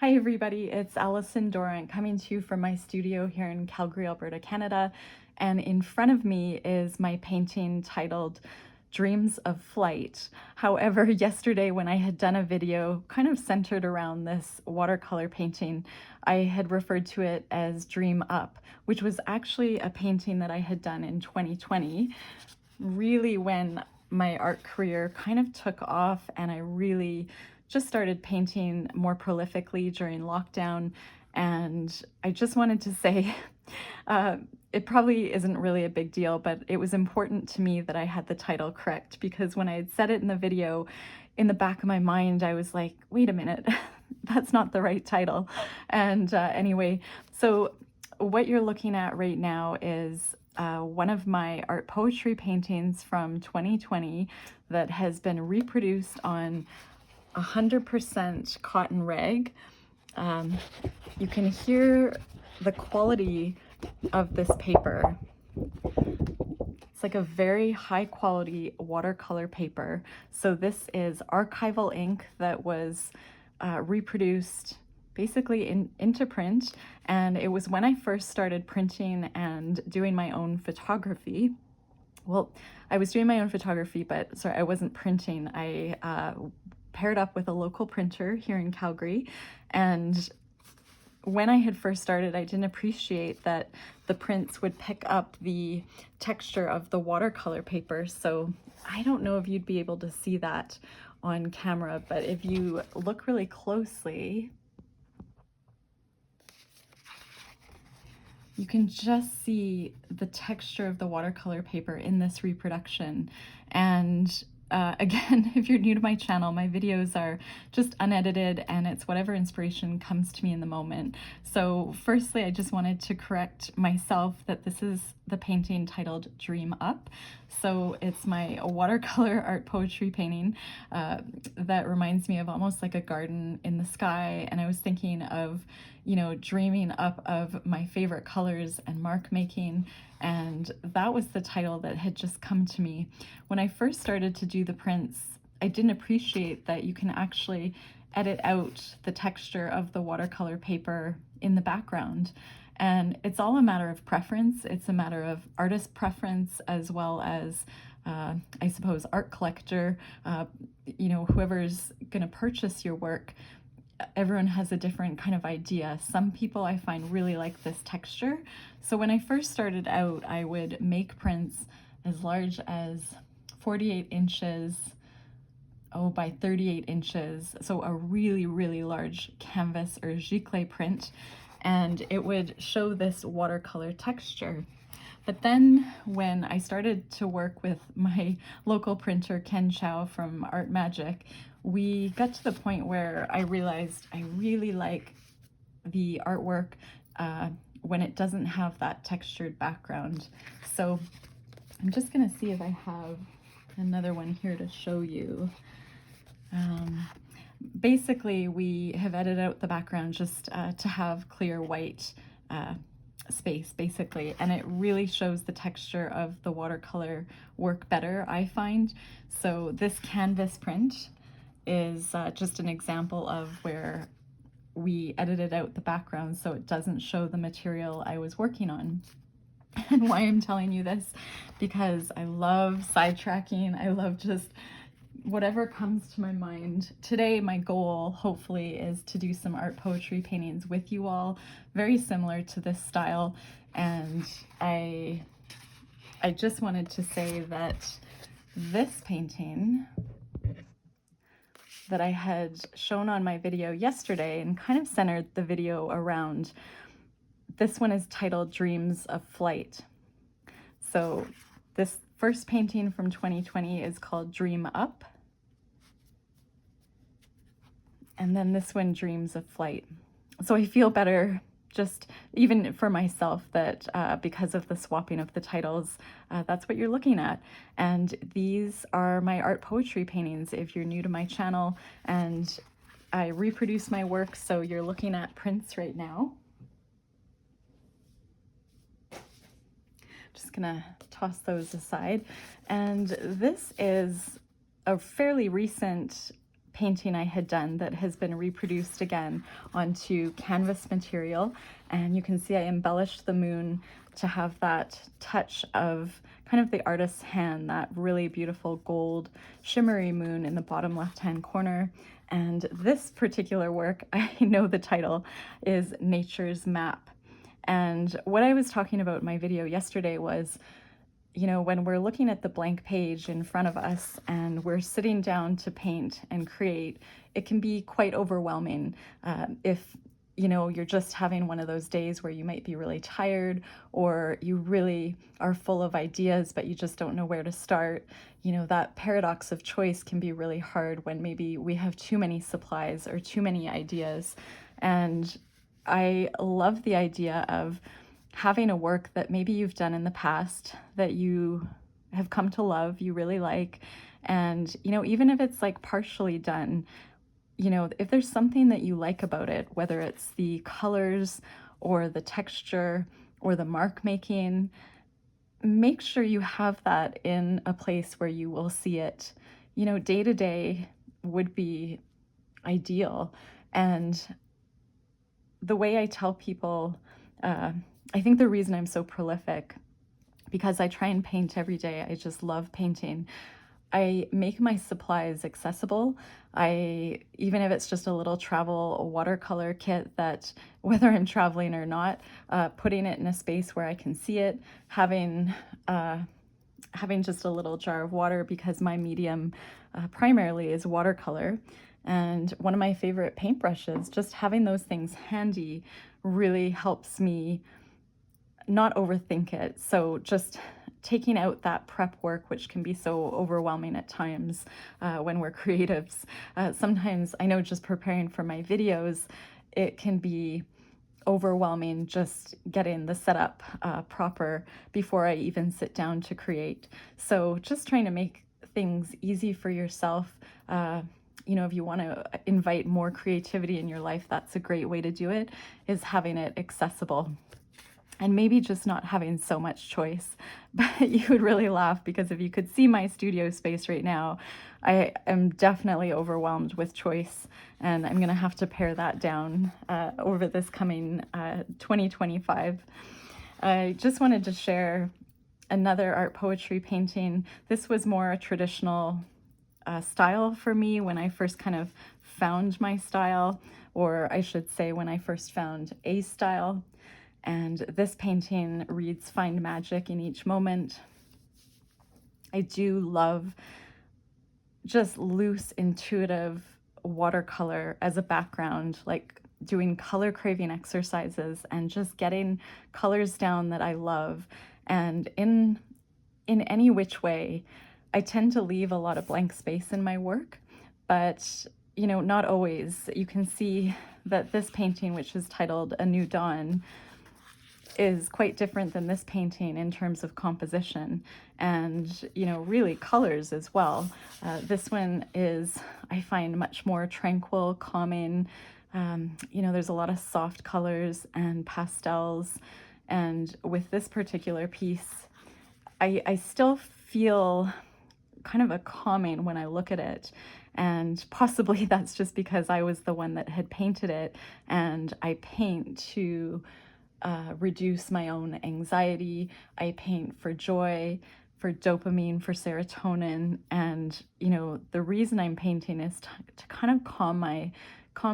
Hi everybody, it's Allison Dawrant coming to you from my studio here in Calgary, Alberta, Canada. And in front of me is my painting titled Dreams of Flight. However, yesterday when I had done a video kind of centered around this watercolor painting, I had referred to it as Dream Up, which was actually a painting that I had done in 2020, really when my art career kind of took off and I really just started painting more prolifically during lockdown. And I just wanted to say, it probably isn't really a big deal, but it was important to me that I had the title correct, because when I had said it in the video, in the back of my mind, I was like, wait a minute, that's not the right title. And anyway, so what you're looking at right now is one of my art poetry paintings from 2020 that has been reproduced on 100% cotton rag. You can hear the quality of this paper. It's like a very high quality watercolor paper. So this is archival ink that was reproduced basically into print. And it was when I first started printing and doing my own photography. Well, I was doing my own photography, but sorry, I wasn't printing. I paired up with a local printer here in Calgary. And when I had first started, I didn't appreciate that the prints would pick up the texture of the watercolor paper. So I don't know if you'd be able to see that on camera, but if you look really closely, you can just see the texture of the watercolor paper in this reproduction. And again, if you're new to my channel, my videos are just unedited and it's whatever inspiration comes to me in the moment. So firstly, I just wanted to correct myself that this is the painting titled Dream Up. So it's my watercolor art poetry painting that reminds me of almost like a garden in the sky. And I was thinking of, you know, dreaming up of my favorite colors and mark making. And that was the title that had just come to me. When I first started to do the prints, I didn't appreciate that you can actually edit out the texture of the watercolor paper in the background. And it's all a matter of preference. It's a matter of artist preference as well as, I suppose, art collector, you know, whoever's going to purchase your work. Everyone has a different kind of idea. Some people I find really like this texture. So when I first started out, I would make prints as large as 48 inches, by 38 inches. So a really, really large canvas or giclée print. And it would show this watercolor texture. But then when I started to work with my local printer, Ken Chow from Art Magik, we got to the point where I realized I really like the artwork when it doesn't have that textured background. So I'm just gonna see if I have another one here to show you. Basically, we have edited out the background just to have clear white space, basically, and it really shows the texture of the watercolor work better, I find. So this canvas print is just an example of where we edited out the background so it doesn't show the material I was working on. And why I'm telling you this, because I love sidetracking. I love just whatever comes to my mind. Today, my goal, hopefully, is to do some art poetry paintings with you all, very similar to this style. And I just wanted to say that this painting that I had shown on my video yesterday and kind of centered the video around, this one is titled Dreams of Flight. So this first painting from 2020 is called Dream Up. And then this one, Dreams of Flight. So I feel better just even for myself that because of the swapping of the titles, that's what you're looking at. And these are my art poetry paintings if you're new to my channel, and I reproduce my work, so you're looking at prints right now. Just gonna toss those aside. And this is a fairly recent painting I had done that has been reproduced again onto canvas material. And you can see I embellished the moon to have that touch of kind of the artist's hand, that really beautiful gold shimmery moon in the bottom left-hand corner. And this particular work, I know the title, is Nature's Map. And what I was talking about in my video yesterday was, you know, when we're looking at the blank page in front of us and we're sitting down to paint and create, it can be quite overwhelming. If you know, you're just having one of those days where you might be really tired, or you really are full of ideas, but you just don't know where to start. You know, that paradox of choice can be really hard when maybe we have too many supplies or too many ideas. And I love the idea of having a work that maybe you've done in the past that you have come to love, you really like. And, you know, even if it's like partially done, you know, if there's something that you like about it, whether it's the colors or the texture or the mark making, make sure you have that in a place where you will see it. You know, day to day would be ideal. And the way I tell people, I think the reason I'm so prolific, because I try and paint every day, I just love painting. I make my supplies accessible. Even if it's just a little travel watercolor kit that, whether I'm traveling or not, putting it in a space where I can see it, having just a little jar of water, because my medium primarily is watercolor. And one of my favorite paintbrushes, just having those things handy really helps me not overthink it. So just taking out that prep work, which can be so overwhelming at times when we're creatives. Sometimes I know just preparing for my videos, it can be overwhelming just getting the setup proper before I even sit down to create. So just trying to make things easy for yourself. You know, if you want to invite more creativity in your life, that's a great way to do it, is having it accessible. And maybe just not having so much choice. But you would really laugh, because if you could see my studio space right now, I am definitely overwhelmed with choice, and I'm gonna have to pare that down over this coming 2025. I just wanted to share another art poetry painting. This was more a traditional style for me when I first kind of found my style, or I should say when I first found a style. And this painting reads, "Find magic in each moment." I do love just loose, intuitive watercolor as a background, like doing color craving exercises and just getting colors down that I love. And in any which way, I tend to leave a lot of blank space in my work, but you know, not always. You can see that this painting, which is titled "A New Dawn," is quite different than this painting in terms of composition and, you know, really colors as well. This one is, I find, much more tranquil, calming. You know, there's a lot of soft colors and pastels. And with this particular piece, I still feel kind of a calming when I look at it. And possibly that's just because I was the one that had painted it, and I paint to reduce my own anxiety. I paint for joy, for dopamine, for serotonin. And, you know, the reason I'm painting is to kind of calm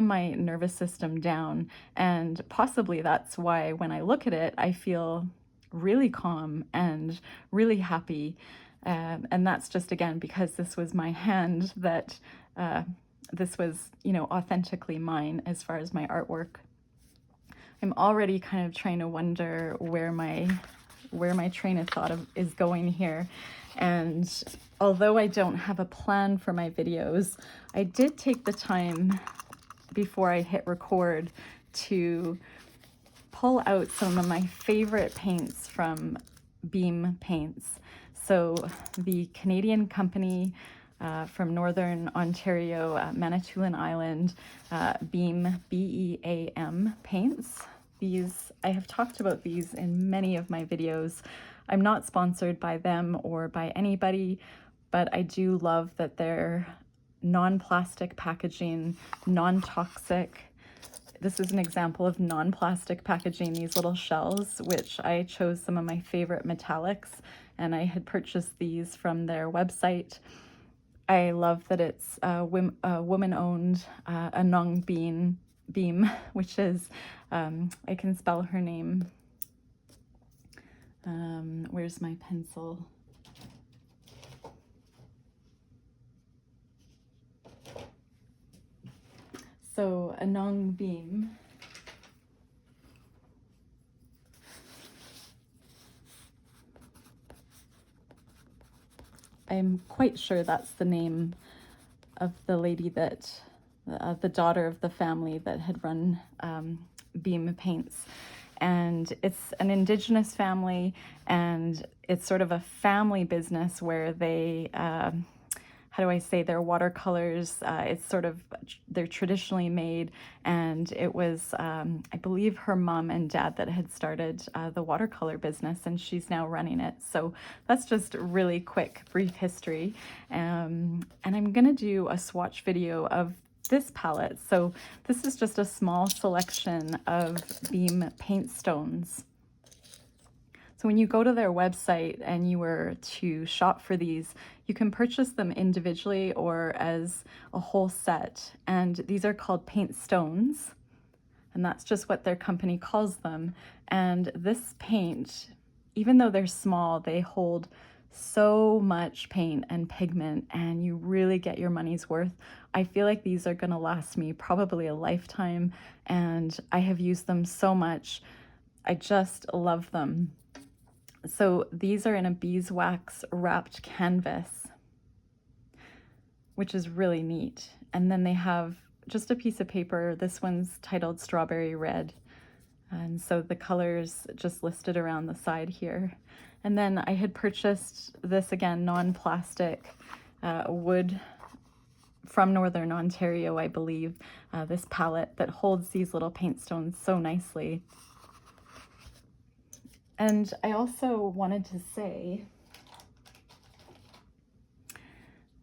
my nervous system down. And possibly that's why when I look at it, I feel really calm and really happy. And that's just, again, because this was my hand, that this was, you know, authentically mine as far as my artwork. I'm already kind of trying to wonder where my train of thought is going here. And although I don't have a plan for my videos, I did take the time before I hit record to pull out some of my favorite paints from Beam Paints. So the Canadian company from Northern Ontario, Manitoulin Island, Beam, B-E-A-M paints. These, I have talked about these in many of my videos. I'm not sponsored by them or by anybody, but I do love that they're non-plastic packaging, non-toxic. This is an example of non-plastic packaging, these little shells, which I chose some of my favorite metallics, and I had purchased these from their website. I love that it's woman-owned, Anong Beam, which is, I can spell her name. Where's my pencil? So Anong Beam. I'm quite sure that's the name of the lady that, the daughter of the family that had run Beam Paints. And it's an Indigenous family, and it's sort of a family business where they, how do I say, their watercolors, it's sort of, they're traditionally made, and it was, I believe, her mom and dad that had started the watercolor business, and she's now running it. So that's just really quick, brief history. And I'm gonna do a swatch video of this palette. So this is just a small selection of Beam Paintstones. So when you go to their website and you were to shop for these, you can purchase them individually or as a whole set. And these are called Paintstones, and that's just what their company calls them. And this paint, even though they're small, they hold so much paint and pigment, and you really get your money's worth. I feel like these are gonna last me probably a lifetime, and I have used them so much. I just love them. So these are in a beeswax wrapped canvas, which is really neat. And then they have just a piece of paper. This one's titled Strawberry Red. And so the colors just listed around the side here. And then I had purchased this, again, non-plastic wood from Northern Ontario, I believe, this palette that holds these little paint stones so nicely. And I also wanted to say,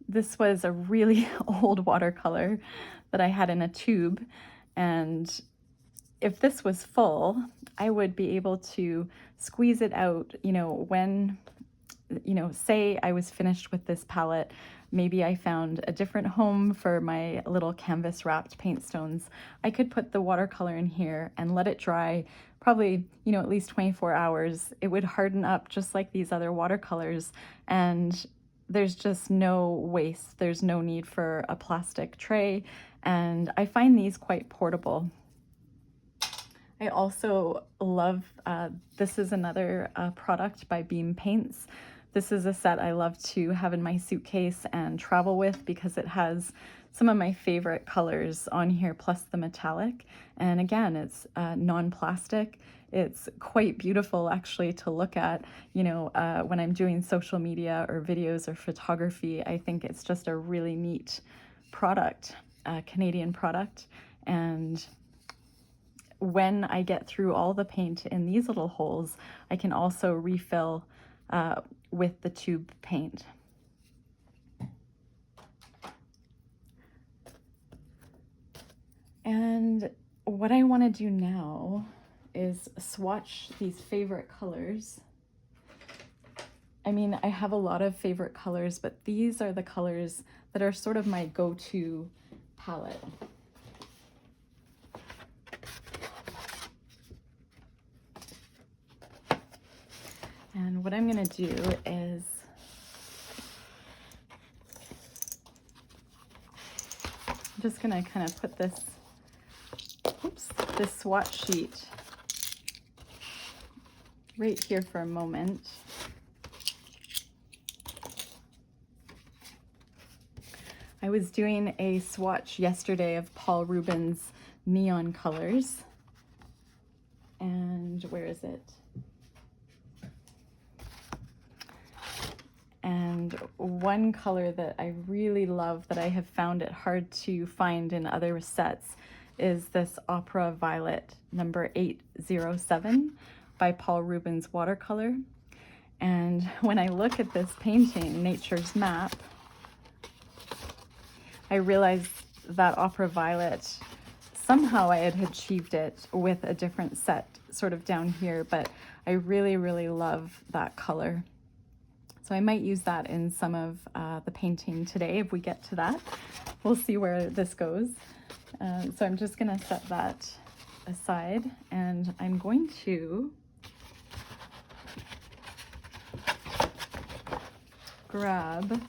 this was a really old watercolor that I had in a tube, and if this was full, I would be able to squeeze it out, you know, when, you know, say I was finished with this palette, maybe I found a different home for my little canvas wrapped paint stones. I could put the watercolor in here and let it dry, probably, you know, at least 24 hours. It would harden up just like these other watercolors, and there's just no waste. There's no need for a plastic tray, and I find these quite portable. I also love, this is another product by Beam Paints. This is a set I love to have in my suitcase and travel with because it has some of my favorite colors on here, plus the metallic. And again, it's non-plastic. It's quite beautiful actually to look at, you know, when I'm doing social media or videos or photography. I think it's just a really neat product, Canadian product. And when I get through all the paint in these little holes, I can also refill with the tube paint. And what I want to do now is swatch these favorite colors. I mean, I have a lot of favorite colors, but these are the colors that are sort of my go-to palette. And what I'm going to do is I'm just going to kind of put this, this swatch sheet right here for a moment. I was doing a swatch yesterday of Paul Rubens' neon colors. And where is it? And one color that I really love that I have found it hard to find in other sets is this Opera Violet number 807 by Paul Rubens Watercolor. And when I look at this painting, Nature's Map, I realized that Opera Violet, somehow I had achieved it with a different set sort of down here, but I really, really love that color. So I might use that in some of the painting today if we get to that. We'll see where this goes. So I'm just gonna set that aside, and I'm going to grab,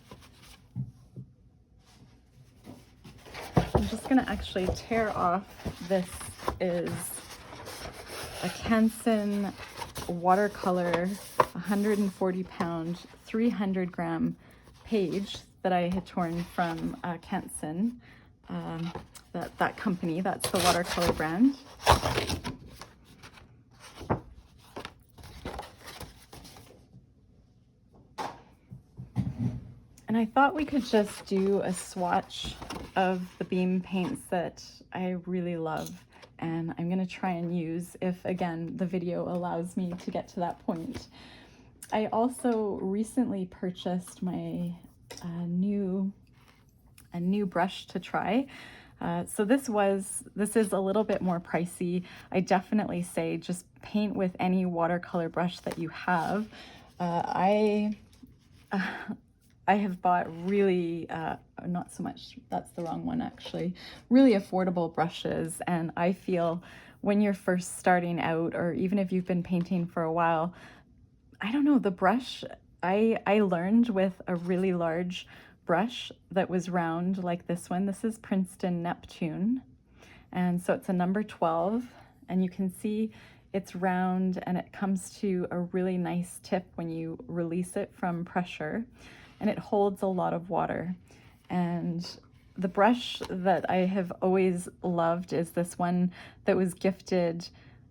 I'm just gonna actually tear off, this is a Canson watercolor 140 pound 300 gram page that I had torn from Canson, that company, that's the Watercolor brand. And I thought we could just do a swatch of the Beam paints that I really love, and I'm gonna try and use, if again the video allows me to get to that point. I also recently purchased my new brush to try. So this is a little bit more pricey. I definitely say just paint with any watercolor brush that you have. I have bought really, not so much, that's the wrong one actually, really affordable brushes, and I feel when you're first starting out, or even if you've been painting for a while, I don't know, the brush, I learned with a really large brush that was round like this one. This is Princeton Neptune, and so it's a number 12, and you can see it's round and it comes to a really nice tip when you release it from pressure, and it holds a lot of water. And the brush that I have always loved is this one that was gifted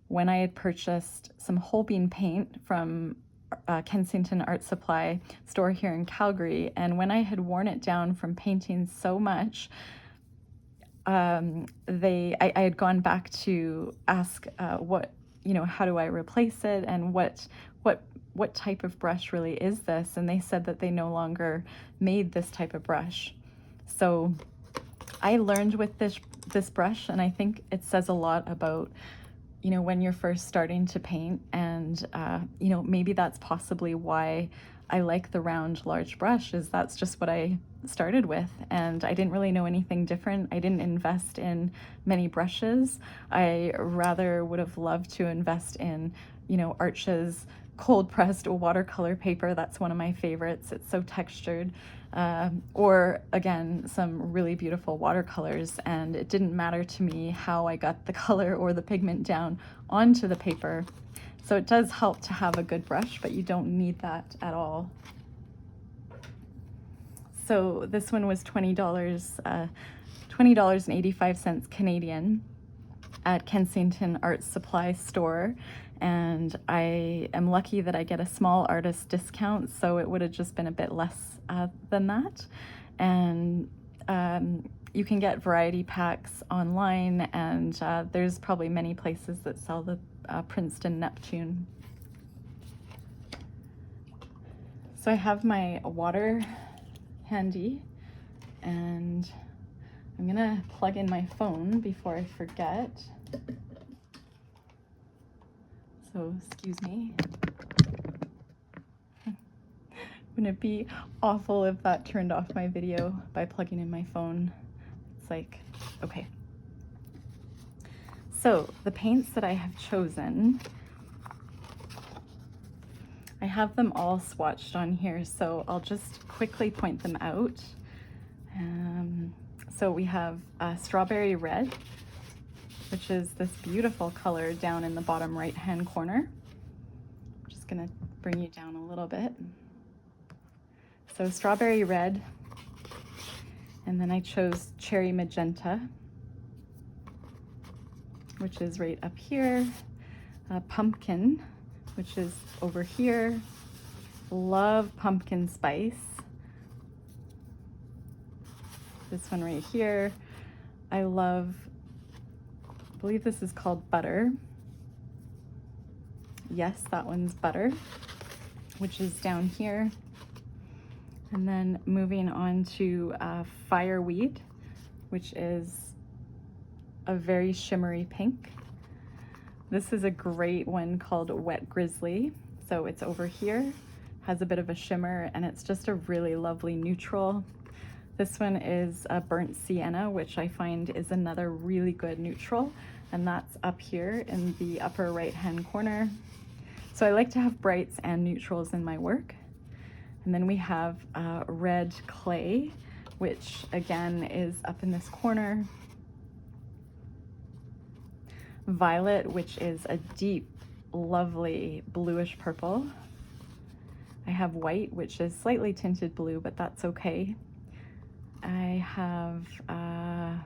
when I had purchased some whole bean paint from Kensington Art Supply store here in Calgary. And when I had worn it down from painting so much, I had gone back to ask how do I replace it, and what type of brush really is this? And they said that they no longer made this type of brush. So I learned with this brush, and I think it says a lot about, when you're first starting to paint, and maybe that's possibly why I like the round large brush, is that's just what I started with, and I didn't really know anything different. I didn't invest in many brushes. I rather would have loved to invest in, Arch's cold pressed watercolor paper. That's one of my favorites. It's so textured. Or again, some really beautiful watercolors, and it didn't matter to me how I got the color or the pigment down onto the paper. So it does help to have a good brush, but you don't need that at all. So this one was $20, $20.85 Canadian at Kensington Art Supply store. And I am lucky that I get a small artist discount, so it would have just been a bit less than that. And you can get variety packs online, and there's probably many places that sell the Princeton Neptune. So I have my water handy, and I'm gonna plug in my phone before I forget. So excuse me. Wouldn't it be awful if that turned off my video by plugging in my phone? It's like, okay. So the paints that I have chosen, I have them all swatched on here, so I'll just quickly point them out. So we have Strawberry Red, which is this beautiful color down in the bottom right-hand corner. I'm just gonna bring you down a little bit. So Strawberry Red, and then I chose Cherry Magenta, which is right up here. Pumpkin, which is over here. Love Pumpkin Spice. This one right here. I love, I believe this is called Butter. Yes, that one's Butter, which is down here. And then moving on to Fireweed, which is a very shimmery pink. This is a great one called Wet Grizzly. So it's over here, has a bit of a shimmer, and it's just a really lovely neutral. This one is a Burnt Sienna, which I find is another really good neutral, and that's up here in the upper right-hand corner. So I like to have brights and neutrals in my work. And then we have Red Clay, which again is up in this corner. Violet, which is a deep, lovely bluish purple. I have White, which is slightly tinted blue, but that's okay. I have, I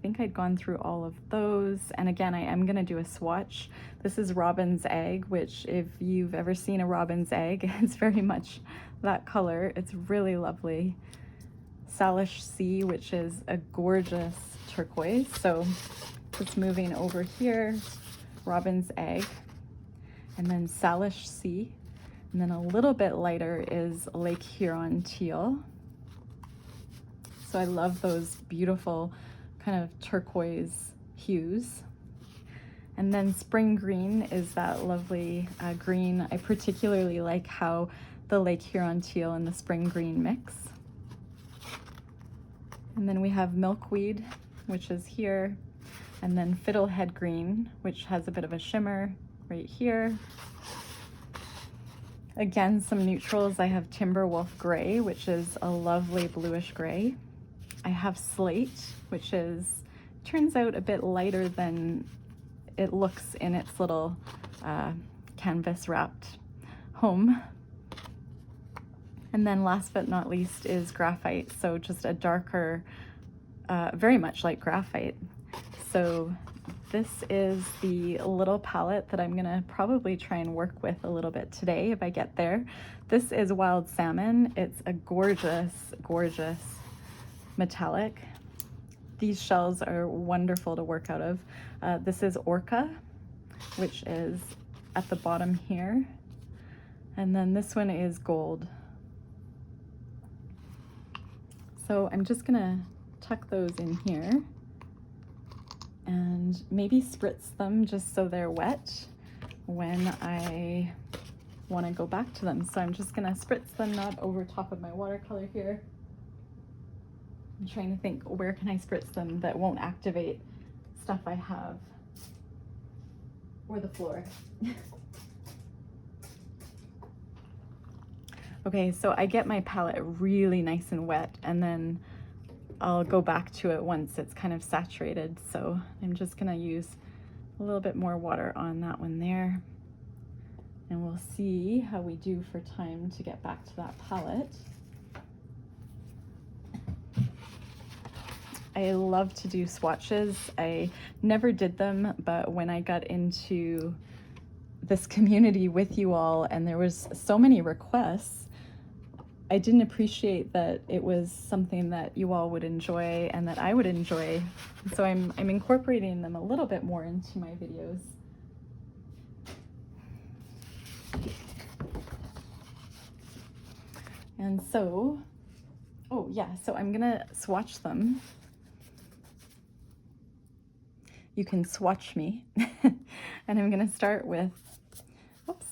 think I'd gone through all of those. And again, I am gonna do a swatch. This is Robin's Egg, which if you've ever seen a robin's egg, it's very much that color. It's really lovely. Salish Sea, which is a gorgeous turquoise. So just moving over here, Robin's Egg, and then Salish Sea. And then a little bit lighter is Lake Huron Teal. So I love those beautiful kind of turquoise hues. And then Spring Green is that lovely green. I particularly like how the Lake Huron Teal and the Spring Green mix. And then we have Milkweed, which is here. And then Fiddlehead Green, which has a bit of a shimmer right here. Again, some neutrals. I have Timberwolf Gray, which is a lovely bluish gray. I have Slate, which turns out a bit lighter than it looks in its little canvas wrapped home. And then last but not least is Graphite. So just a darker, very much like graphite. So this is the little palette that I'm gonna probably try and work with a little bit today if I get there. This is Wild Salmon. It's a gorgeous, gorgeous metallic. These shells are wonderful to work out of. This is Orca, which is at the bottom here. And then this one is Gold. So I'm just gonna tuck those in here and maybe spritz them just so they're wet when I want to go back to them. So I'm just gonna spritz them, not over top of my watercolor here. I'm trying to think, where can I spritz them that won't activate stuff I have, or the floor. Okay, so I get my palette really nice and wet, and then I'll go back to it once it's kind of saturated. So I'm just gonna use a little bit more water on that one there, and we'll see how we do for time to get back to that palette. I love to do swatches. I never did them, but when I got into this community with you all and there was so many requests, I didn't appreciate that it was something that you all would enjoy and that I would enjoy. So I'm incorporating them a little bit more into my videos. And so, oh yeah, so I'm gonna swatch them. You can swatch me. And I'm gonna start with, oops.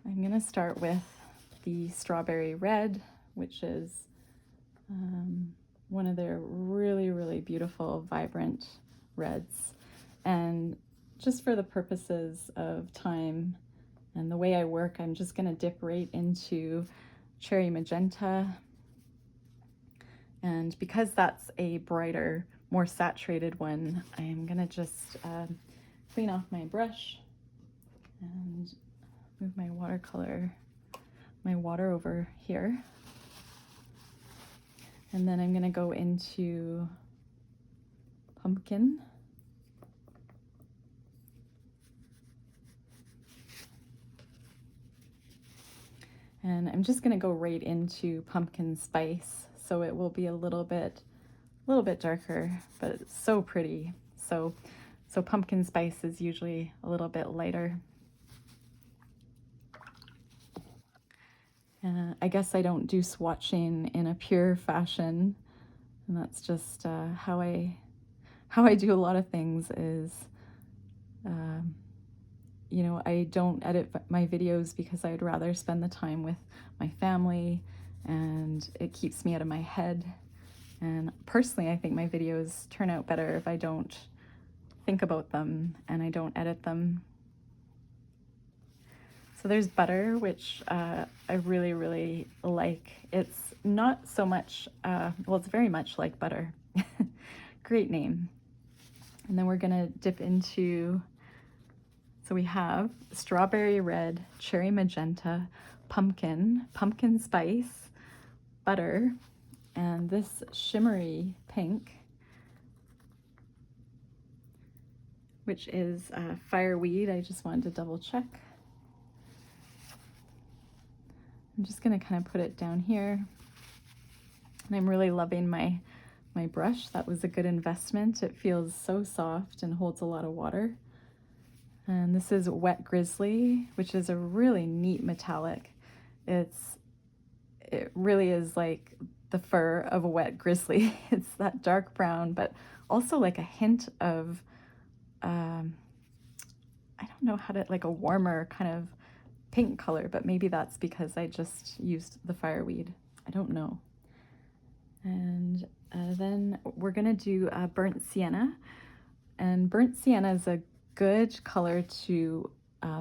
I'm gonna start with the Strawberry Red, which is one of their really, really beautiful, vibrant reds. And just for the purposes of time and the way I work, I'm just gonna dip right into Cherry Magenta. And because that's a brighter, more saturated one, I'm gonna just clean off my brush and move my watercolor, my water over here. And then I'm gonna go into Pumpkin. And I'm just gonna go right into Pumpkin Spice. So it will be a little bit darker, but it's so pretty. So Pumpkin Spice is usually a little bit lighter. I guess I don't do swatching in a pure fashion, and that's just how I do a lot of things is, you know, I don't edit my videos because I'd rather spend the time with my family, and it keeps me out of my head. And personally, I think my videos turn out better if I don't think about them and I don't edit them. So there's butter, which I really, really like. It's not so much, well, it's very much like butter. Great name. And then we're gonna dip into, so we have strawberry red, cherry magenta, pumpkin spice, butter, and this shimmery pink, which is Fireweed. I just wanted to double check. I'm just gonna kind of put it down here. And I'm really loving my brush. That was a good investment. It feels so soft and holds a lot of water. And this is Wet Grizzly, which is a really neat metallic. It really is like the fur of a wet grizzly. It's that dark brown, but also like a hint of, I don't know how to, like a warmer kind of pink color, but maybe that's because I just used the Fireweed. I don't know. And then we're gonna do Burnt Sienna. And Burnt Sienna is a good color to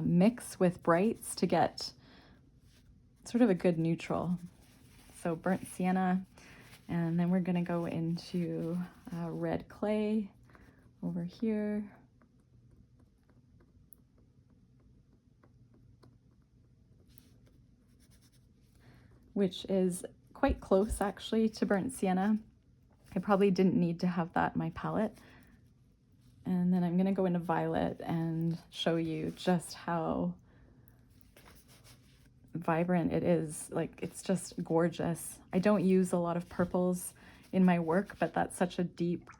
mix with brights to get sort of a good neutral. So Burnt Sienna, and then we're gonna go into red clay over here. Which is quite close actually to Burnt Sienna. I probably didn't need to have that in my palette. And then I'm gonna go into violet and show you just how vibrant it is. Like, it's just gorgeous. I don't use a lot of purples in my work, but that's such a deep,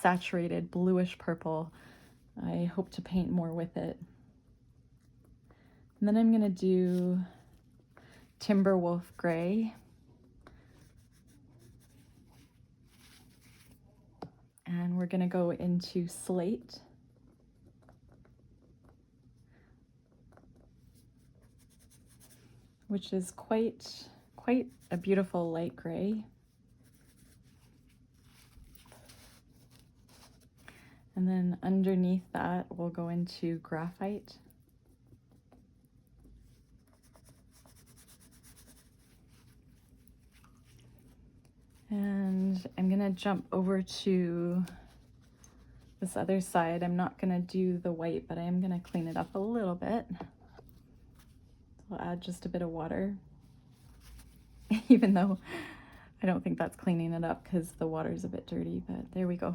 saturated bluish purple. I hope to paint more with it. And then I'm gonna do Timberwolf Gray. And we're gonna go into Slate. Which is quite a beautiful light gray. And then underneath that, we'll go into Graphite. And I'm gonna jump over to this other side. I'm not gonna do the white, but I am gonna clean it up a little bit. I'll add just a bit of water, even though I don't think that's cleaning it up because the water is a bit dirty, but there we go.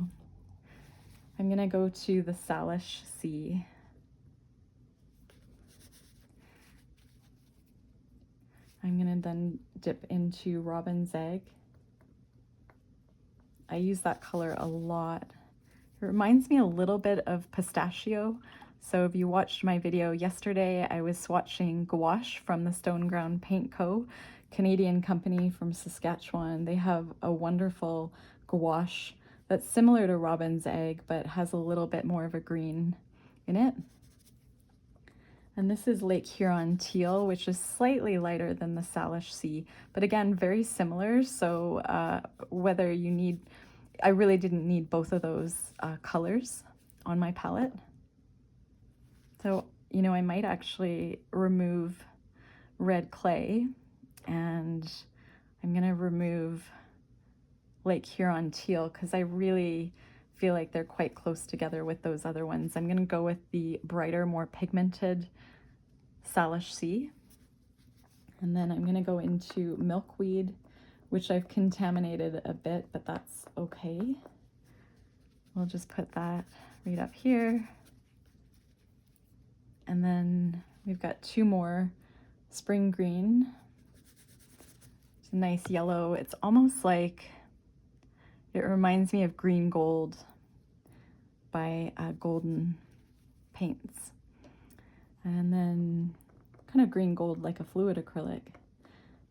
I'm gonna go to the Salish Sea. I'm gonna then dip into Robin's Egg. I use that color a lot. It reminds me a little bit of pistachio. So if you watched my video yesterday, I was swatching gouache from the Stone Ground Paint Co., Canadian company from Saskatchewan. They have a wonderful gouache that's similar to Robin's Egg, but has a little bit more of a green in it. And this is Lake Huron Teal, which is slightly lighter than the Salish Sea, but again, very similar. So whether you need, I really didn't need both of those colors on my palette. So, you know, I might actually remove red clay, and I'm gonna remove Lake Huron Teal because I really feel like they're quite close together with those other ones. I'm gonna go with the brighter, more pigmented Salish Sea. And then I'm gonna go into Milkweed, which I've contaminated a bit, but that's okay. We'll just put that right up here. And then we've got two more, Spring Green. It's a nice yellow. It's almost like, it reminds me of Green Gold by Golden Paints. And then kind of green gold like a fluid acrylic.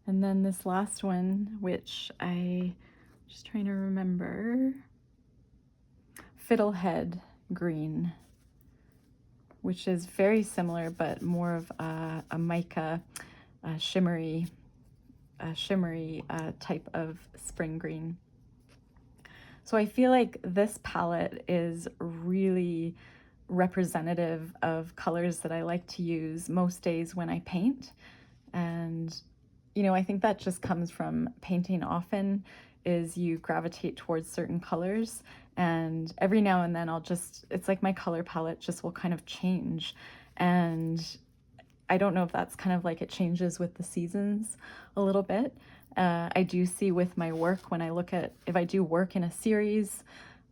And then this last one, which just trying to remember, Fiddlehead Green, which is very similar, but more of a mica, shimmery type of spring green. So I feel like this palette is really representative of colors that I like to use most days when I paint. And, you know, I think that just comes from painting often, is you gravitate towards certain colors. And every now and then it's like my color palette just will kind of change. And I don't know if that's kind of like it changes with the seasons a little bit. I do see with my work, when I look at, if I do work in a series,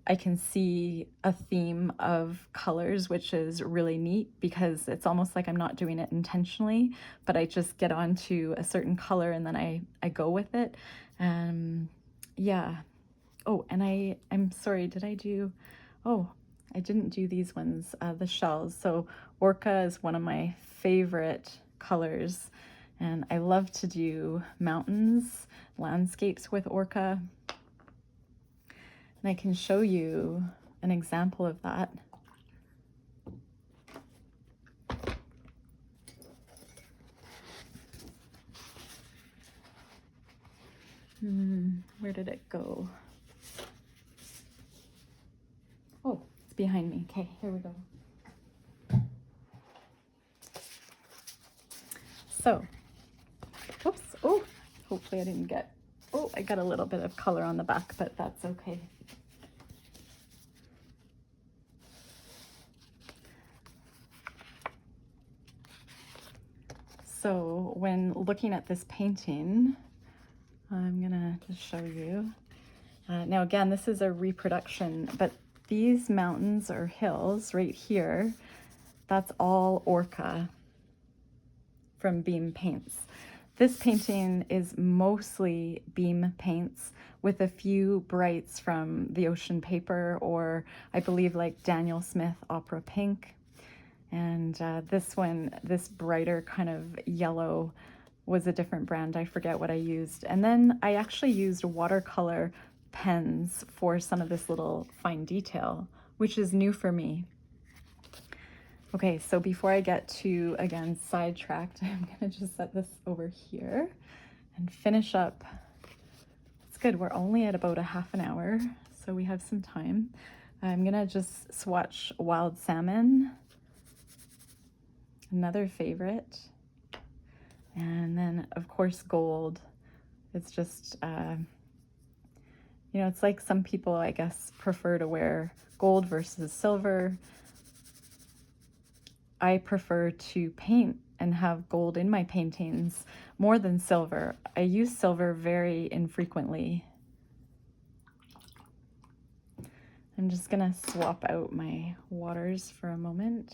I can see a theme of colors, which is really neat because it's almost like I'm not doing it intentionally, but I just get onto a certain color and then I go with it. Yeah. Oh, and I'm sorry, I didn't do these ones, the shells. So Orca is one of my favorite colors, and I love to do mountains, landscapes with Orca. And I can show you an example of that. Where did it go? Oh, it's behind me. Okay, here we go. So, oops, oh, hopefully I didn't get, oh, I got a little bit of color on the back, but that's okay. So when looking at this painting, I'm gonna just show you. Now again, this is a reproduction, but these mountains or hills right here, that's all Orca from Beam paints. This painting is mostly Beam paints with a few brights from the Ocean Paper, or I believe like Daniel Smith Opera Pink. And this one, this brighter kind of yellow, was a different brand. I forget what I used. And then I actually used watercolor pens for some of this little fine detail, which is new for me. Okay, so before I get too, again, sidetracked, I'm gonna just set this over here and finish up. It's good, we're only at about a half an hour, so we have some time. I'm gonna just swatch Wild Salmon, another favorite. And then of course gold. It's just, you know, it's like some people, I guess, prefer to wear gold versus silver. I prefer to paint and have gold in my paintings more than silver. I use silver very infrequently. I'm just gonna swap out my waters for a moment.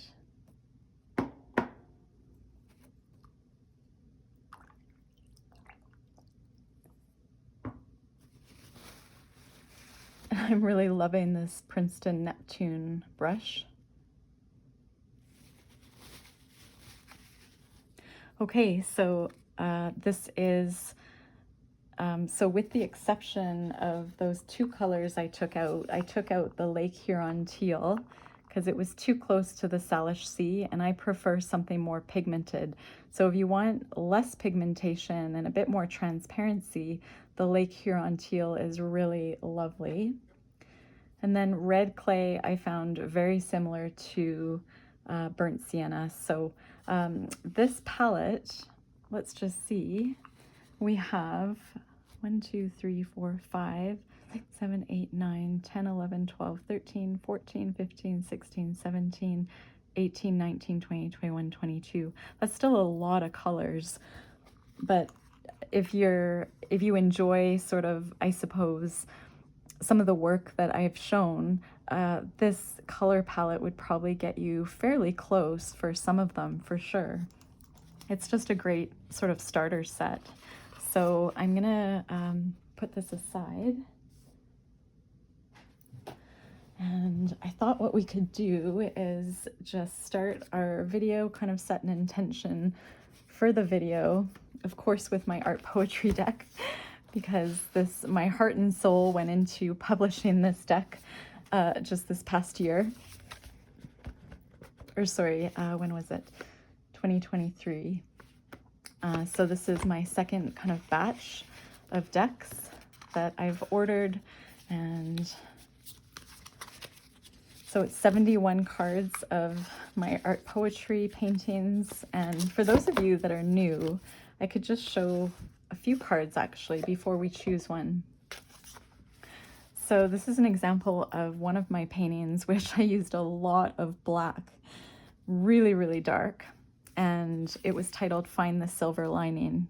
I'm really loving this Princeton Neptune brush. Okay, so this is, so with the exception of those two colors I took out the Lake Huron Teal because it was too close to the Salish Sea, and I prefer something more pigmented. So if you want less pigmentation and a bit more transparency, the Lake Huron Teal is really lovely. And then red clay I found very similar to burnt sienna. So this palette, let's just see, we have 1, 2, 3, 4, 5, 6, 7, 8, 9, 10, 11, 12, 13, 14, 15, 16, 17, 18, 19, 20, 21, 22. That's still a lot of colors, but if you enjoy sort of, I suppose, some of the work that I've shown, this color palette would probably get you fairly close for some of them, for sure. It's just a great sort of starter set. So I'm gonna put this aside. And I thought what we could do is just start our video, kind of set an intention for the video. of course, with my art poetry deck, because my heart and soul went into publishing this deck just this past year. Or sorry, when was it? 2023. So this is my second kind of batch of decks that I've ordered, and so it's 71 cards of my art poetry paintings. And for those of you that are new, I could just show a few cards actually before we choose one. So this is an example of one of my paintings, which I used a lot of black, really, really dark. And it was titled Find the Silver Lining.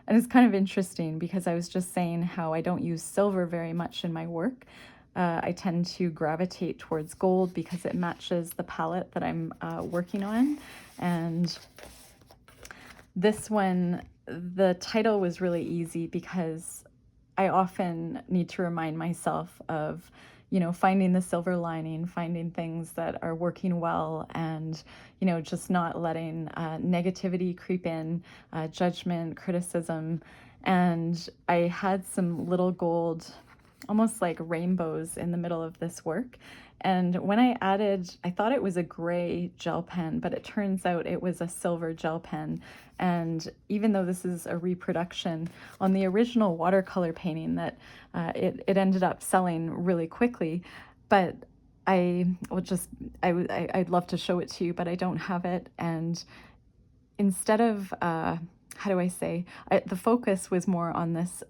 And it's kind of interesting because I was just saying how I don't use silver very much in my work. I tend to gravitate towards gold because it matches the palette that I'm working on. And this one, the title was really easy because I often need to remind myself of, you know, finding the silver lining, finding things that are working well, and, you know, just not letting negativity creep in, judgment, criticism. And I had some little gold, almost like rainbows in the middle of this work. And when I added, I thought it was a gray gel pen, but it turns out it was a silver gel pen. And even though this is a reproduction, on the original watercolor painting that it ended up selling really quickly, but I'd love to show it to you, but I don't have it. And instead of, how do I say, the focus was more on this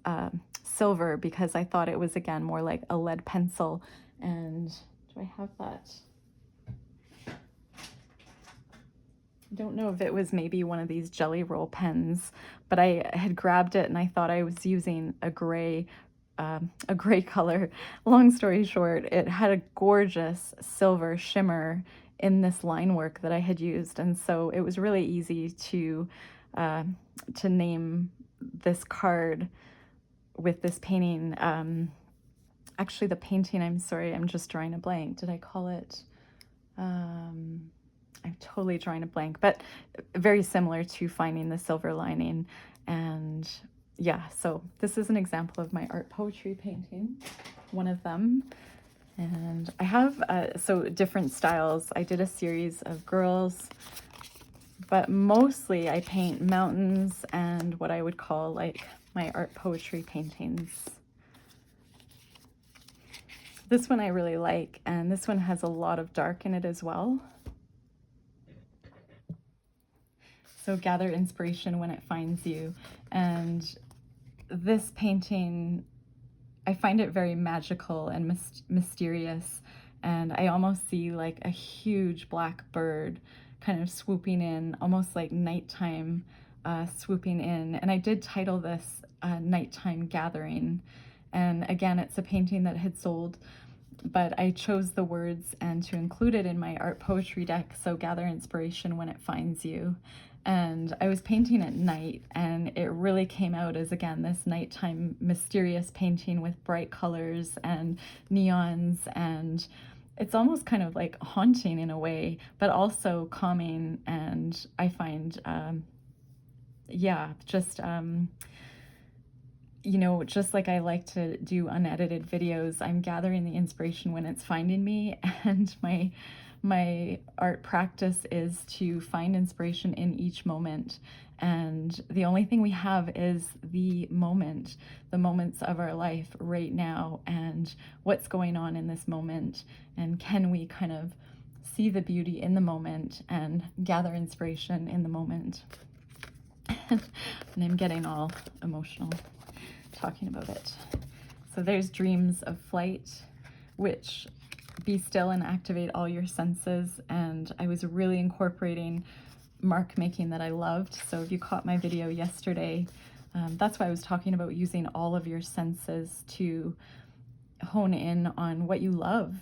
silver because I thought it was, again, more like a lead pencil. And do I have that? I don't know if it was maybe one of these jelly roll pens, but I had grabbed it and I thought I was using a gray color. Long story short, it had a gorgeous silver shimmer in this line work that I had used. And so it was really easy to name this card with this painting. Actually, the painting, I'm sorry, I'm just drawing a blank. Did I call it? I'm totally drawing a blank, but very similar to Finding the Silver Lining. And yeah, so this is an example of my art poetry painting, one of them. And I have, so different styles. I did a series of girls, but mostly I paint mountains and what I would call like my art poetry paintings. This one I really like, and this one has a lot of dark in it as well. So gather inspiration when it finds you. And this painting, I find it very magical and mysterious. And I almost see like a huge black bird kind of swooping in, almost like nighttime swooping in. And I did title this Nighttime Gathering. And again, it's a painting that had sold, but I chose the words and to include it in my art poetry deck. So gather inspiration when it finds you. And I was painting at night, and it really came out as, again, this nighttime mysterious painting with bright colors and neons, and it's almost kind of like haunting in a way, but also calming. And I find, just, you know, just like I like to do unedited videos, I'm gathering the inspiration when it's finding me, and my art practice is to find inspiration in each moment. And the only thing we have is the moment, the moments of our life right now, and what's going on in this moment. And can we kind of see the beauty in the moment and gather inspiration in the moment? And I'm getting all emotional talking about it. So there's Dreams of Flight, which be still and activate all your senses. And I was really incorporating mark making that I loved. So if you caught my video yesterday, that's why I was talking about using all of your senses to hone in on what you love.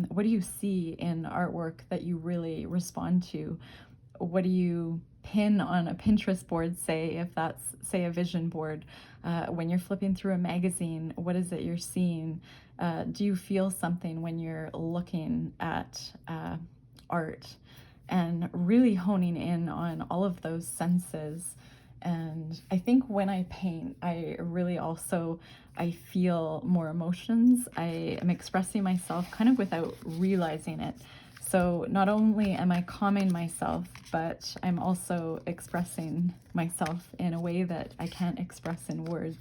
What do you see in artwork that you really respond to? What do you pin on a Pinterest board, say, if that's, say, a vision board? When you're flipping through a magazine, what is it you're seeing? Do you feel something when you're looking at art? And really honing in on all of those senses And I think when I paint, I feel more emotions. I am expressing myself kind of without realizing it. So not only am I calming myself, but I'm also expressing myself in a way that I can't express in words.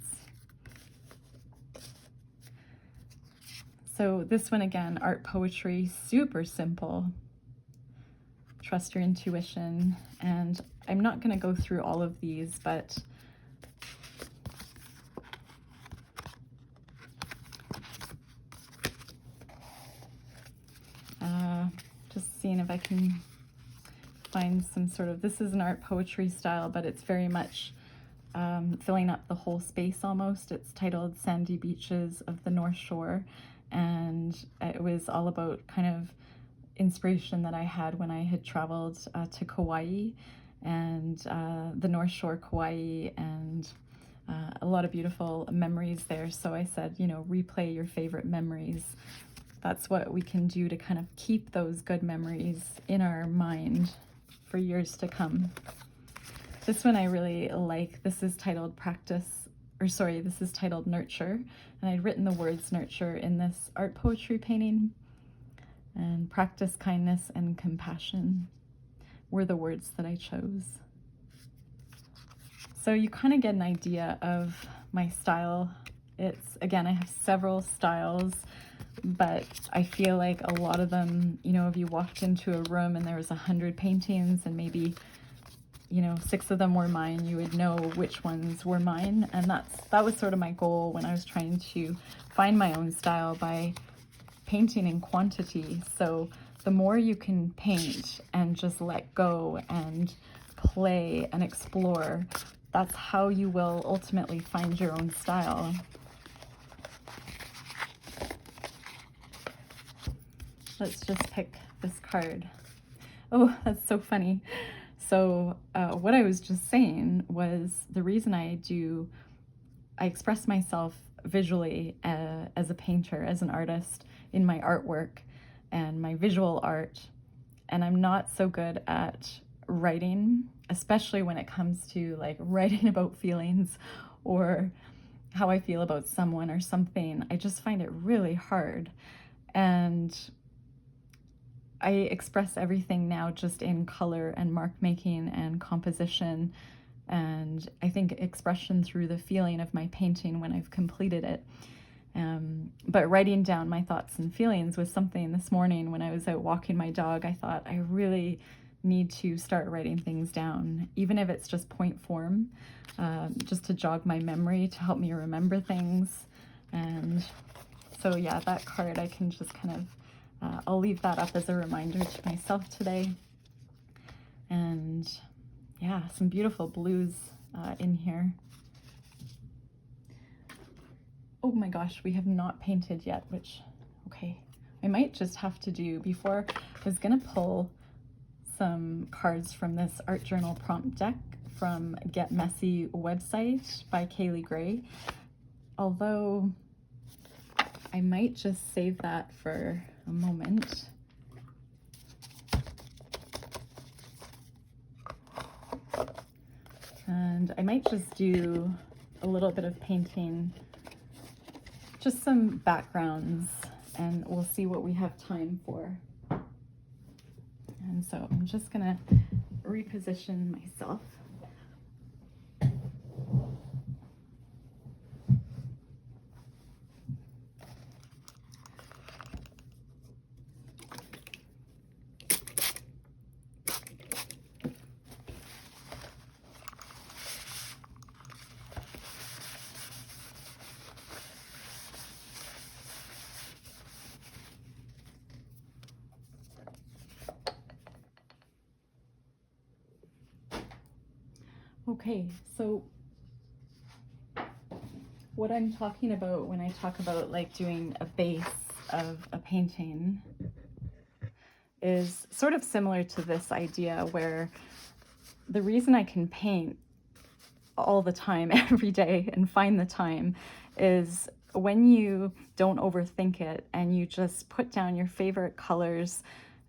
So this one again, art poetry, super simple. Trust your intuition. And I'm not going to go through all of these, but just seeing if I can find some sort of, this is an art poetry style, but it's very much filling up the whole space almost. It's titled Sandy Beaches of the North Shore, and it was all about kind of inspiration that I had when I had traveled to Kauai and the North Shore, Kauai, and a lot of beautiful memories there. So I said, you know, replay your favorite memories. That's what we can do to kind of keep those good memories in our mind for years to come. This one I really like. This is titled this is titled Nurture, and I'd written the words nurture in this art poetry painting. And practice kindness and compassion were the words that I chose. So you kind of get an idea of my style. It's, again, I have several styles, but I feel like a lot of them, you know, if you walked into a room and there was 100 paintings and maybe, you know, 6 of them were mine, you would know which ones were mine. And that was sort of my goal when I was trying to find my own style, by painting in quantity. So the more you can paint and just let go and play and explore, that's how you will ultimately find your own style. Let's just pick this card. Oh, that's so funny. So what I was just saying was the reason I express myself visually as a painter, as an artist, in my artwork and my visual art, and I'm not so good at writing, especially when it comes to like writing about feelings or how I feel about someone or something. I just find it really hard, and I express everything now just in color and mark making and composition, and I think expression through the feeling of my painting when I've completed it. But writing down my thoughts and feelings was something this morning when I was out walking my dog. I thought I really need to start writing things down, even if it's just point form, just to jog my memory, to help me remember things. And so yeah, that card I can just kind of, I'll leave that up as a reminder to myself today. And yeah, some beautiful blues in here. Oh my gosh, we have not painted yet, which, okay, I might just have to do, before I was gonna pull some cards from this art journal prompt deck from Get Messy website by Kaylee Gray, although I might just save that for a moment. And I might just do a little bit of painting, just some backgrounds, and we'll see what we have time for. And so I'm just gonna reposition myself. Okay, so what I'm talking about when I talk about like doing a base of a painting is sort of similar to this idea, where the reason I can paint all the time, every day, and find the time is when you don't overthink it and you just put down your favorite colors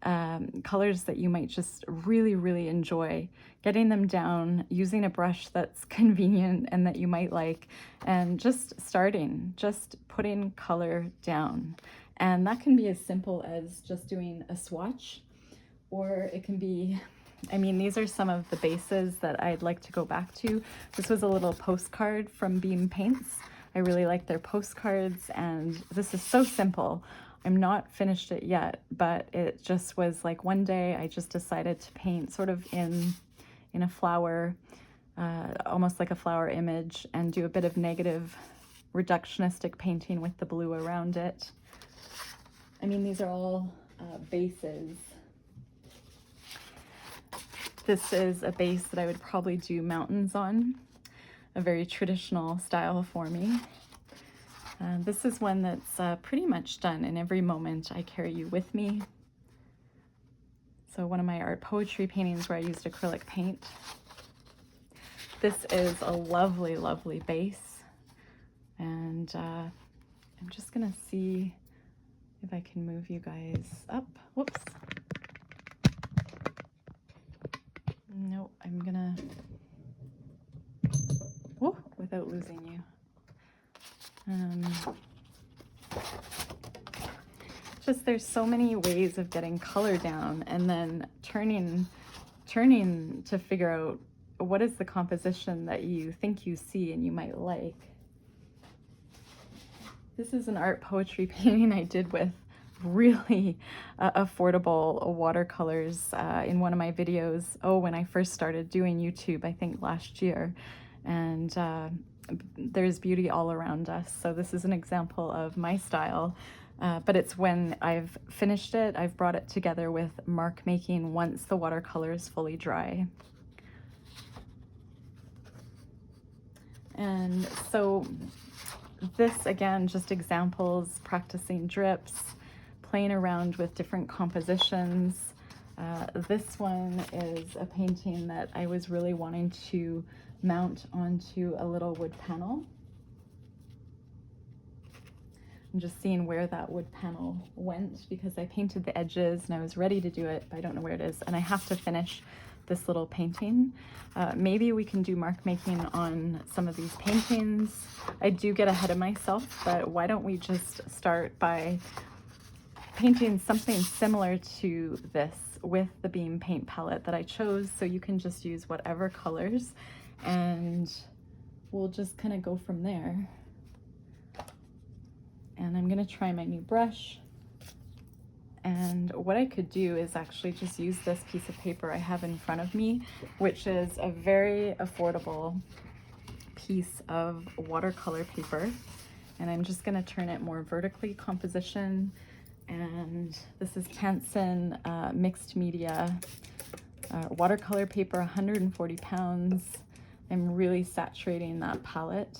colors that you might just really, really enjoy, getting them down, using a brush that's convenient and that you might like, and just starting, just putting color down. And that can be as simple as just doing a swatch, or it can be, I mean, these are some of the bases that I'd like to go back to. This was a little postcard from Beam Paints. I really like their postcards, and this is so simple. I'm not finished it yet, but it just was like one day I just decided to paint sort of in a flower, almost like a flower image, and do a bit of negative reductionistic painting with the blue around it. I mean, these are all bases. This is a base that I would probably do mountains on, a very traditional style for me. This is one that's pretty much done in every moment I carry you with me. So one of my art poetry paintings where I used acrylic paint. This is a lovely, lovely base. And I'm just gonna see if I can move you guys up. Whoops. No, I'm gonna, whoa, without losing you. Just there's so many ways of getting color down, and then turning to figure out what is the composition that you think you see and you might like. This is an art poetry painting I did with really affordable watercolors in one of my videos, when I first started doing YouTube, I think last year. And there's beauty all around us. So this is an example of my style, but it's when I've finished it, I've brought it together with mark making once the watercolor is fully dry. And so this, again, just examples, practicing drips, playing around with different compositions. This one is a painting that I was really wanting to mount onto a little wood panel. I'm just seeing where that wood panel went because I painted the edges and I was ready to do it, but I don't know where it is. And I have to finish this little painting. Maybe we can do mark making on some of these paintings. I do get ahead of myself, but why don't we just start by painting something similar to this with the Beam paint palette that I chose, so you can just use whatever colors and we'll just kind of go from there. And I'm gonna try my new brush. And what I could do is actually just use this piece of paper I have in front of me, which is a very affordable piece of watercolor paper. And I'm just gonna turn it more vertically composition. And this is Canson mixed media watercolor paper, 140 pounds. I'm really saturating that palette.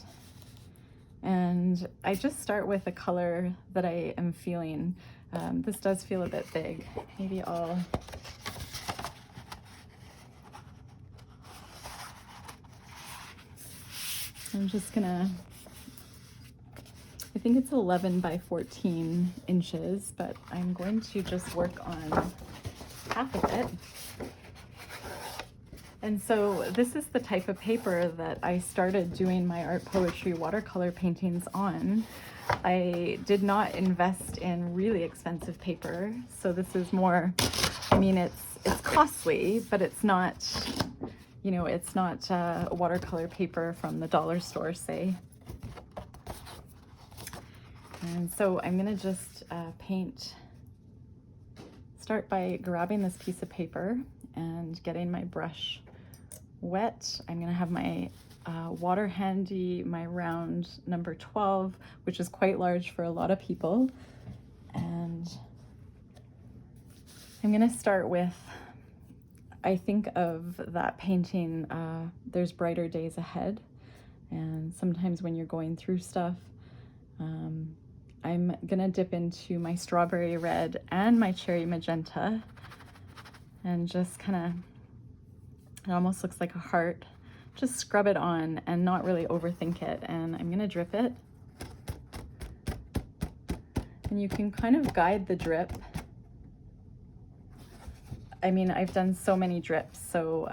And I just start with a color that I am feeling. This does feel a bit big. Maybe I'm just gonna, I think it's 11 by 14 inches, but I'm going to just work on half of it. And so this is the type of paper that I started doing my art poetry watercolor paintings on. I did not invest in really expensive paper. So this is more, I mean, it's costly, but it's not, you know, it's not watercolor paper from the dollar store, say. And so I'm gonna just start by grabbing this piece of paper and getting my brush wet. I'm gonna have my water handy, my round number 12, which is quite large for a lot of people. And I'm gonna start with, I think of that painting, There's Brighter Days Ahead. And sometimes when you're going through stuff, I'm gonna dip into my strawberry red and my cherry magenta and just kind of, it almost looks like a heart. Just scrub it on and not really overthink it. And I'm gonna drip it. And you can kind of guide the drip I mean, I've done so many drips, so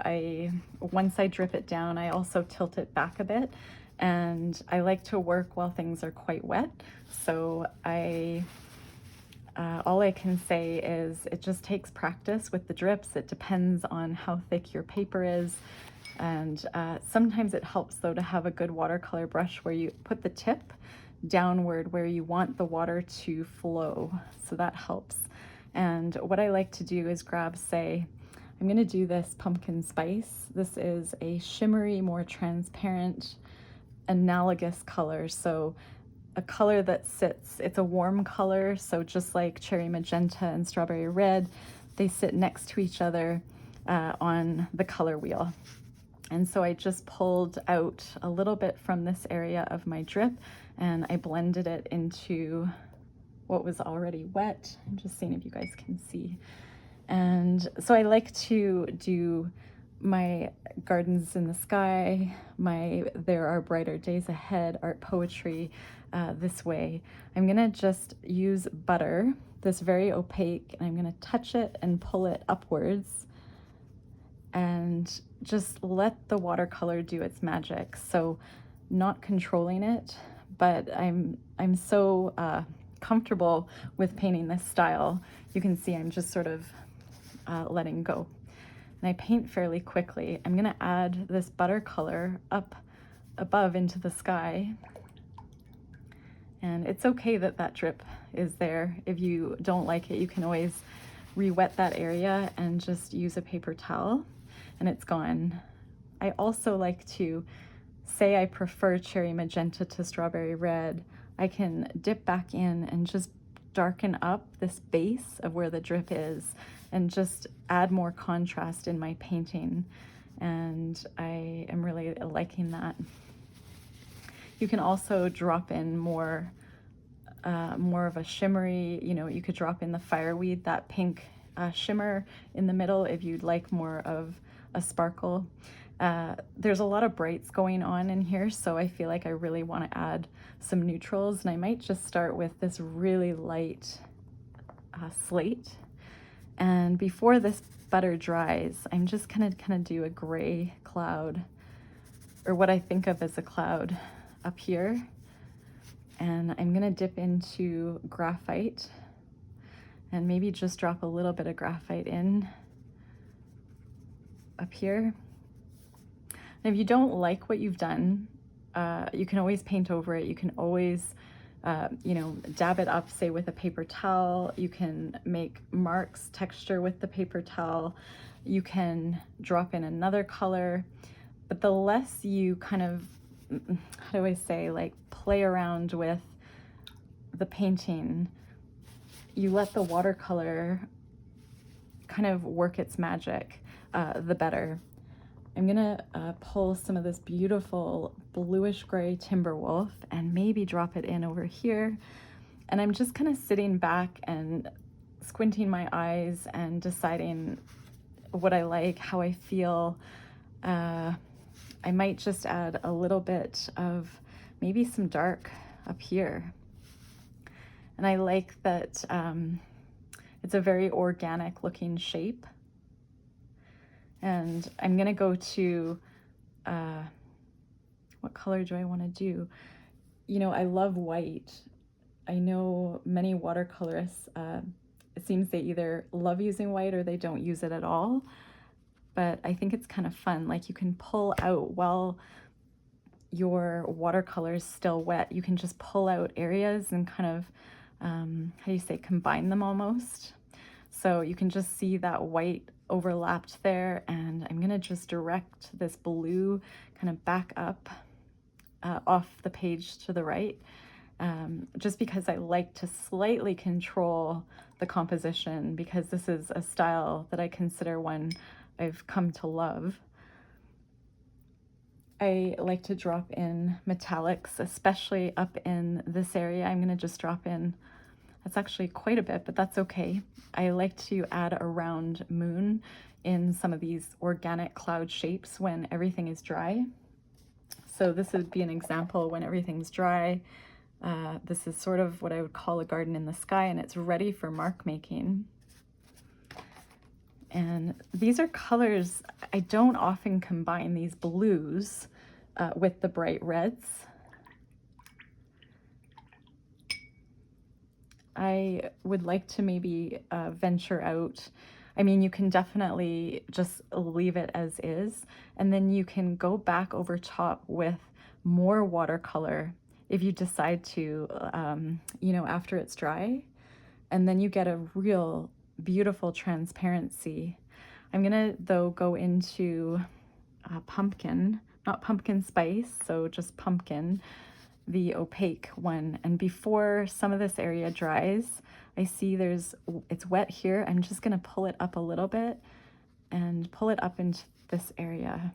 once I drip it down, I also tilt it back a bit, and I like to work while things are quite wet. So all I can say is it just takes practice with the drips. It depends on how thick your paper is, and sometimes it helps though to have a good watercolor brush where you put the tip downward where you want the water to flow, so that helps. And what I like to do is grab, say, I'm going to do this pumpkin spice. This is a shimmery, more transparent, analogous color. So a color that sits, it's a warm color. So just like cherry magenta and strawberry red, they sit next to each other on the color wheel. And so I just pulled out a little bit from this area of my drip and I blended it into what was already wet. I'm just seeing if you guys can see. And so I like to do my gardens in the sky, my there are brighter days ahead, art poetry this way. I'm gonna just use butter, this very opaque, and I'm gonna touch it and pull it upwards and just let the watercolor do its magic. So not controlling it, but I'm so comfortable with painting this style. You can see I'm just sort of letting go. And I paint fairly quickly. I'm gonna add this butter color up above into the sky. And it's okay that that drip is there. If you don't like it, you can always re-wet that area and just use a paper towel and it's gone. I also like to say I prefer cherry magenta to strawberry red. I can dip back in and just darken up this base of where the drip is and just add more contrast in my painting. And I am really liking that. You can also drop in more of a shimmery, you could drop in the Fireweed, that pink shimmer in the middle if you'd like more of a sparkle. There's a lot of brights going on in here, so I feel like I really want to add some neutrals, and I might just start with this really light slate. And before this butter dries, I'm just gonna do a gray cloud, or what I think of as a cloud up here. And I'm gonna dip into graphite and maybe just drop a little bit of graphite in up here. And if you don't like what you've done, you can always paint over it. You can always, dab it up, say with a paper towel. You can make marks, texture with the paper towel. You can drop in another color. But the less you kind of, how do I say, like play around with the painting, you let the watercolor kind of work its magic, the better. I'm gonna pull some of this beautiful bluish gray Timberwolf and maybe drop it in over here. And I'm just kind of sitting back and squinting my eyes and deciding what I like, how I feel. I might just add a little bit of maybe some dark up here. And I like that it's a very organic looking shape. And I'm gonna go to, what color do I wanna do? I love white. I know many watercolorists, it seems they either love using white or they don't use it at all. But I think it's kind of fun. Like you can pull out while your watercolor is still wet. You can just pull out areas and kind of, how do you say, combine them almost. So you can just see that white overlapped there, and I'm gonna just direct this blue kind of back up off the page to the right, just because I like to slightly control the composition, because this is a style that I consider one I've come to love. I like to drop in metallics, especially up in this area. I'm gonna just drop in, that's actually quite a bit, but that's okay. I like to add a round moon in some of these organic cloud shapes when everything is dry. So this would be an example when everything's dry. This is sort of what I would call a garden in the sky, and it's ready for mark making. And these are colors, I don't often combine these blues with the bright reds. I would like to maybe venture out. I mean, you can definitely just leave it as is, and then you can go back over top with more watercolor if you decide to, you know, after it's dry, and then you get a real beautiful transparency. I'm gonna, though, go into pumpkin, not pumpkin spice, so just pumpkin, the opaque one. And before some of this area dries, I see it's wet here. I'm just gonna pull it up a little bit and pull it up into this area.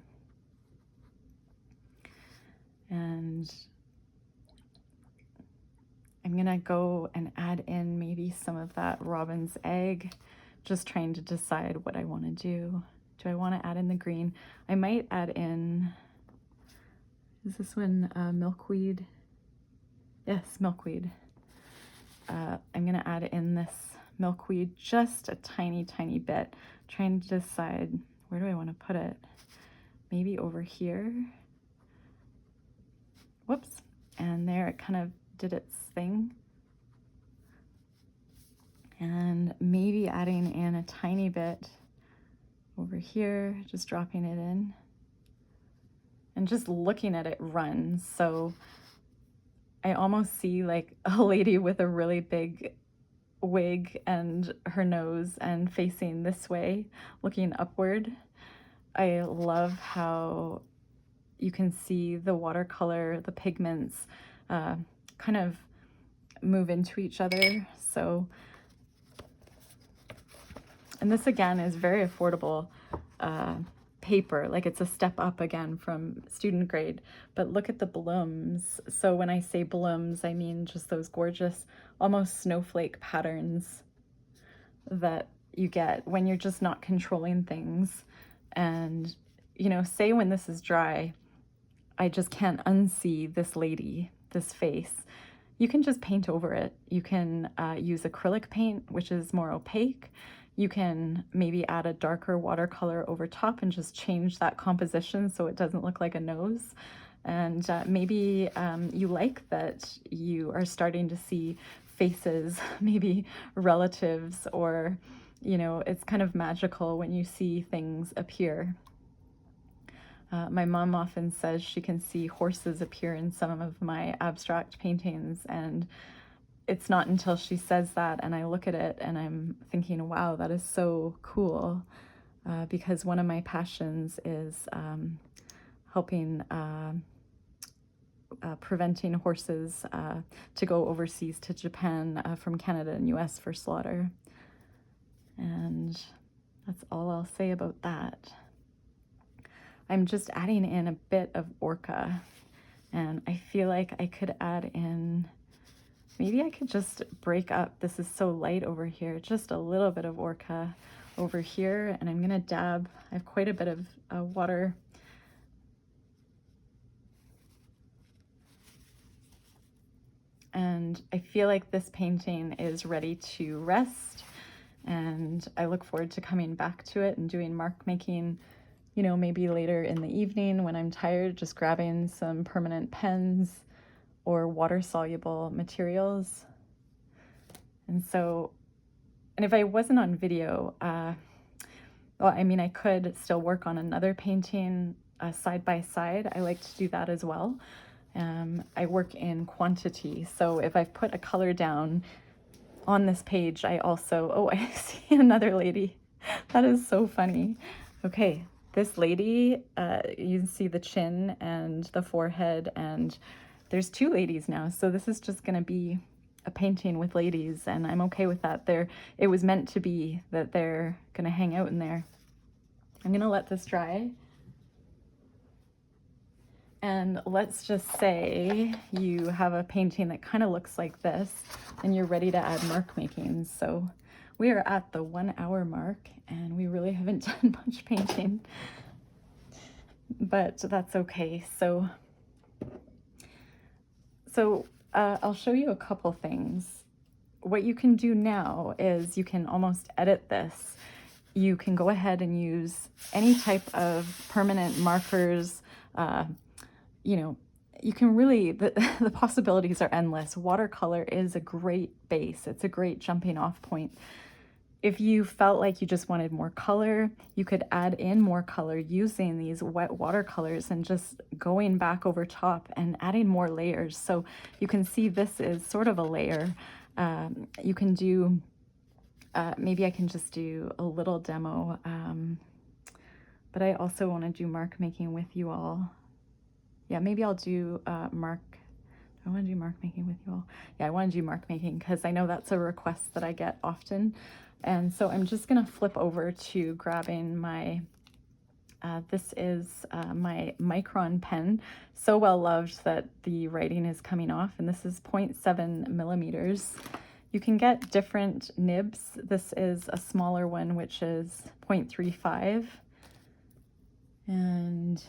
And I'm gonna go and add in maybe some of that robin's egg, just trying to decide what I wanna do. Do I wanna add in the green? I might add in, is this one milkweed? Yes, milkweed. I'm gonna add in this milkweed just a tiny, tiny bit. Trying to decide, where do I wanna put it? Maybe over here. Whoops, and there it kind of did its thing. And maybe adding in a tiny bit over here, just dropping it in. And just looking at it run. So I almost see like a lady with a really big wig and her nose and facing this way, looking upward. I love how you can see the watercolor, the pigments kind of move into each other. So, and this again is very affordable paper, like it's a step up again from student grade, but look at the blooms. So when I say blooms, I mean just those gorgeous, almost snowflake patterns that you get when you're just not controlling things. And, you know, say when this is dry, I just can't unsee this lady, this face. You can just paint over it. You can use acrylic paint, which is more opaque. You can maybe add a darker watercolor over top and just change that composition so it doesn't look like a nose. And maybe you like that you are starting to see faces, maybe relatives, or, you know, it's kind of magical when you see things appear. My mom often says she can see horses appear in some of my abstract paintings, and it's not until she says that and I look at it and I'm thinking, wow, that is so cool, because one of my passions is helping preventing horses to go overseas to Japan from Canada and US for slaughter. And that's all I'll say about that. I'm just adding in a bit of orca, and I feel like I could add in, maybe I could just break up, this is so light over here, just a little bit of orca over here, and I'm gonna dab, I have quite a bit of water. And I feel like this painting is ready to rest, and I look forward to coming back to it and doing mark making, you know, maybe later in the evening when I'm tired, just grabbing some permanent pens or water-soluble materials. And so, and if I wasn't on video, well, I mean, I could still work on another painting side by side. I like to do that as well. I work in quantity. So if I've put a color down on this page, I also, oh, I see another lady. That is so funny. Okay, this lady, you can see the chin and the forehead, and there's two ladies now. So this is just gonna be a painting with ladies, and I'm okay with that. It was meant to be that they're gonna hang out in there. I'm gonna let this dry. And let's just say you have a painting that kind of looks like this, and you're ready to add mark making. So we are at the 1 hour mark, and we really haven't done much painting, but that's okay. So I'll show you a couple things. What you can do now is you can almost edit this you can go ahead and use any type of permanent markers. You know, you can really, the possibilities are endless. Watercolor is a great base. It's a great jumping off point. If you felt like you just wanted more color, you could add in more color using these wet watercolors and just going back over top and adding more layers. So you can see this is sort of a layer. You can do, maybe I can just do a little demo, but I also want to do mark making with you all. Yeah, maybe I'll do mark. I want to do mark making with you all. Yeah, I want to do mark making because I know that's a request that I get often. And so I'm just going to flip over to grabbing my, this is my Micron pen, so well loved that the writing is coming off, and this is 0.7 millimeters. You can get different nibs. This is a smaller one, which is 0.35. And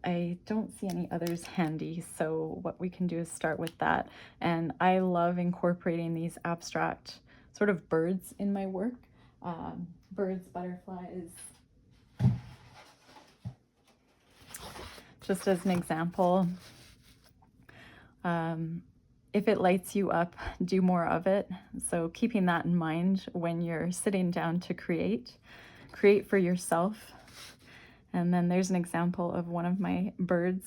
I don't see any others handy, so what we can do is start with that. And I love incorporating these abstract sort of birds in my work. Birds, butterflies. Just as an example, if it lights you up, do more of it. So keeping that in mind when you're sitting down to create for yourself. And then there's an example of one of my birds.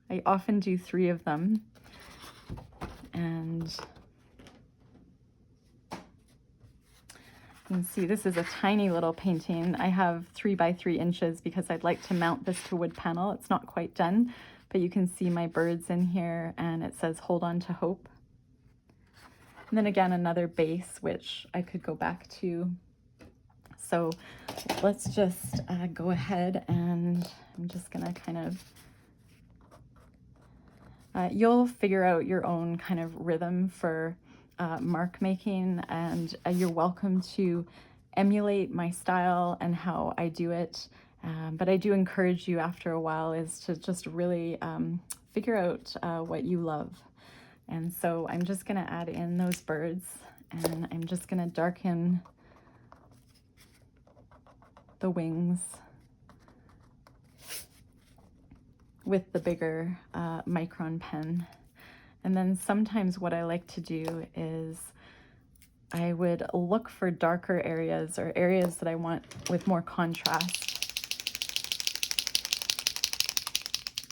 I often do 3 of them. And you can see this is a tiny little painting. I have 3 by 3 inches because I'd like to mount this to wood panel. It's not quite done, but you can see my birds in here, and it says hold on to hope. And then again, another base, which I could go back to. So let's just go ahead, and I'm just gonna kind of, you'll figure out your own kind of rhythm for mark making, and you're welcome to emulate my style and how I do it. But I do encourage you after a while is to just really figure out what you love. And so I'm just gonna add in those birds, and I'm just gonna darken the wings with the bigger Micron pen. And then sometimes what I like to do is I would look for darker areas or areas that I want with more contrast.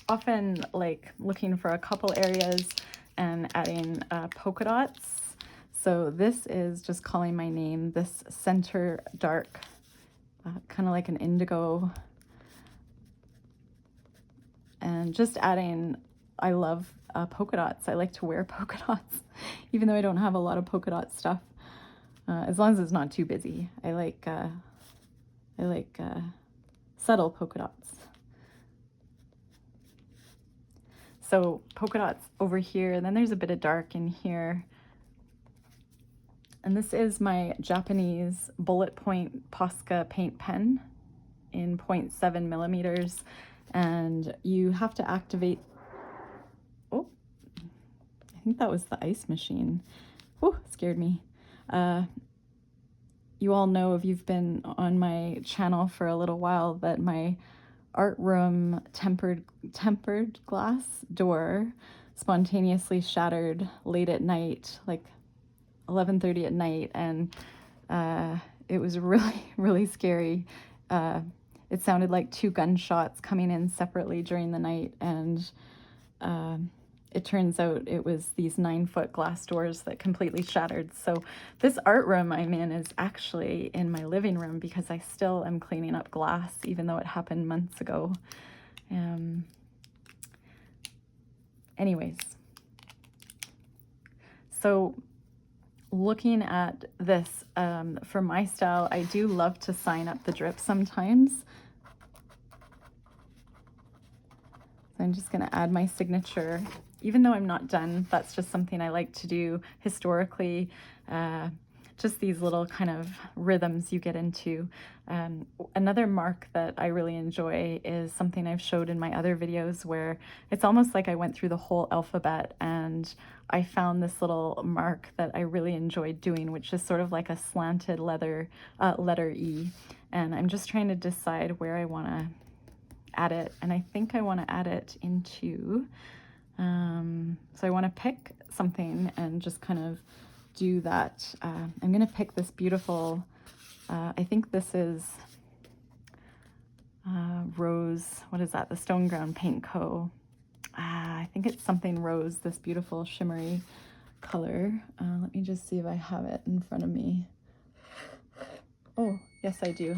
Often like looking for a couple areas and adding polka dots. So this is just calling my name, this center dark, kind of like an indigo. And just adding, I love polka dots. I like to wear polka dots, even though I don't have a lot of polka dot stuff, as long as it's not too busy. I like subtle polka dots. So polka dots over here, and then there's a bit of dark in here. And this is my Japanese bullet point Posca paint pen in 0.7 millimeters. And you have to activate, oh, I think that was the ice machine. Oh, scared me. You all know, if you've been on my channel for a little while, that my art room tempered glass door spontaneously shattered late at night, like 11:30 at night, and it was really scary. It sounded like 2 gunshots coming in separately during the night, and it turns out it was these 9-foot glass doors that completely shattered. So this art room I'm in is actually in my living room because I still am cleaning up glass, even though it happened months ago. Anyways, so looking at this, for my style, I do love to sign up the drip sometimes. So I'm just gonna add my signature. Even though I'm not done, that's just something I like to do historically. just these little kind of rhythms you get into. Another mark that I really enjoy is something I've showed in my other videos, where it's almost like I went through the whole alphabet and I found this little mark that I really enjoyed doing, which is sort of like a slanted letter E. And I'm just trying to decide where I want to add it. And I think I want to add it into, so I want to pick something and just kind of do that. I'm going to pick this beautiful, I think this is Rose, what is that? The Stone Ground Paint Co. I think it's something rose, this beautiful shimmery color. Let me just see if I have it in front of me. Oh, yes, I do.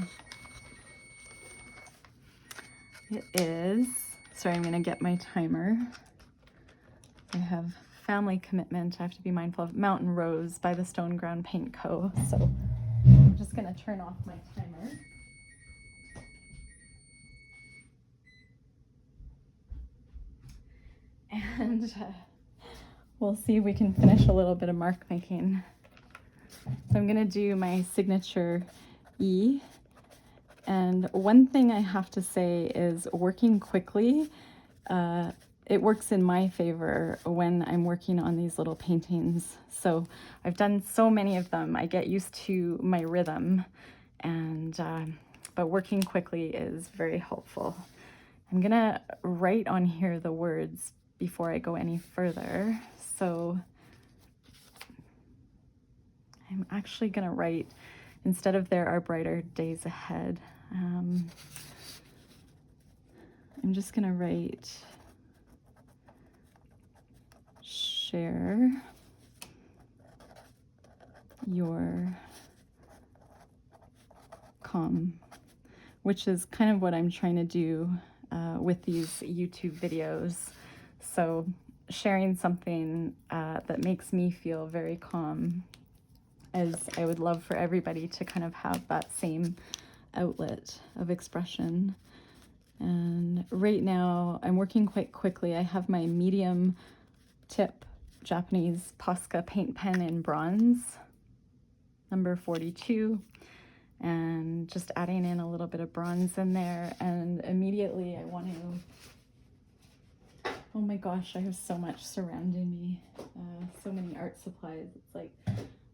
It is, sorry, I'm gonna get my timer. I have family commitment. I have to be mindful of Mountain Rose by the Stone Ground Paint Co. So I'm just gonna turn off my timer. And we'll see if we can finish a little bit of mark making. So I'm gonna do my signature E. And one thing I have to say is working quickly, it works in my favor when I'm working on these little paintings. So I've done so many of them, I get used to my rhythm, and but working quickly is very helpful. I'm gonna write on here the words before I go any further. So I'm actually gonna write, instead of "there are brighter days ahead," I'm just gonna write "share your calm," which is kind of what I'm trying to do with these YouTube videos. So sharing something that makes me feel very calm, as I would love for everybody to kind of have that same outlet of expression. And right now I'm working quite quickly. I have my medium tip Japanese Posca paint pen in bronze, number 42, and just adding in a little bit of bronze in there. And immediately I want to, oh my gosh, I have so much surrounding me, so many art supplies. It's like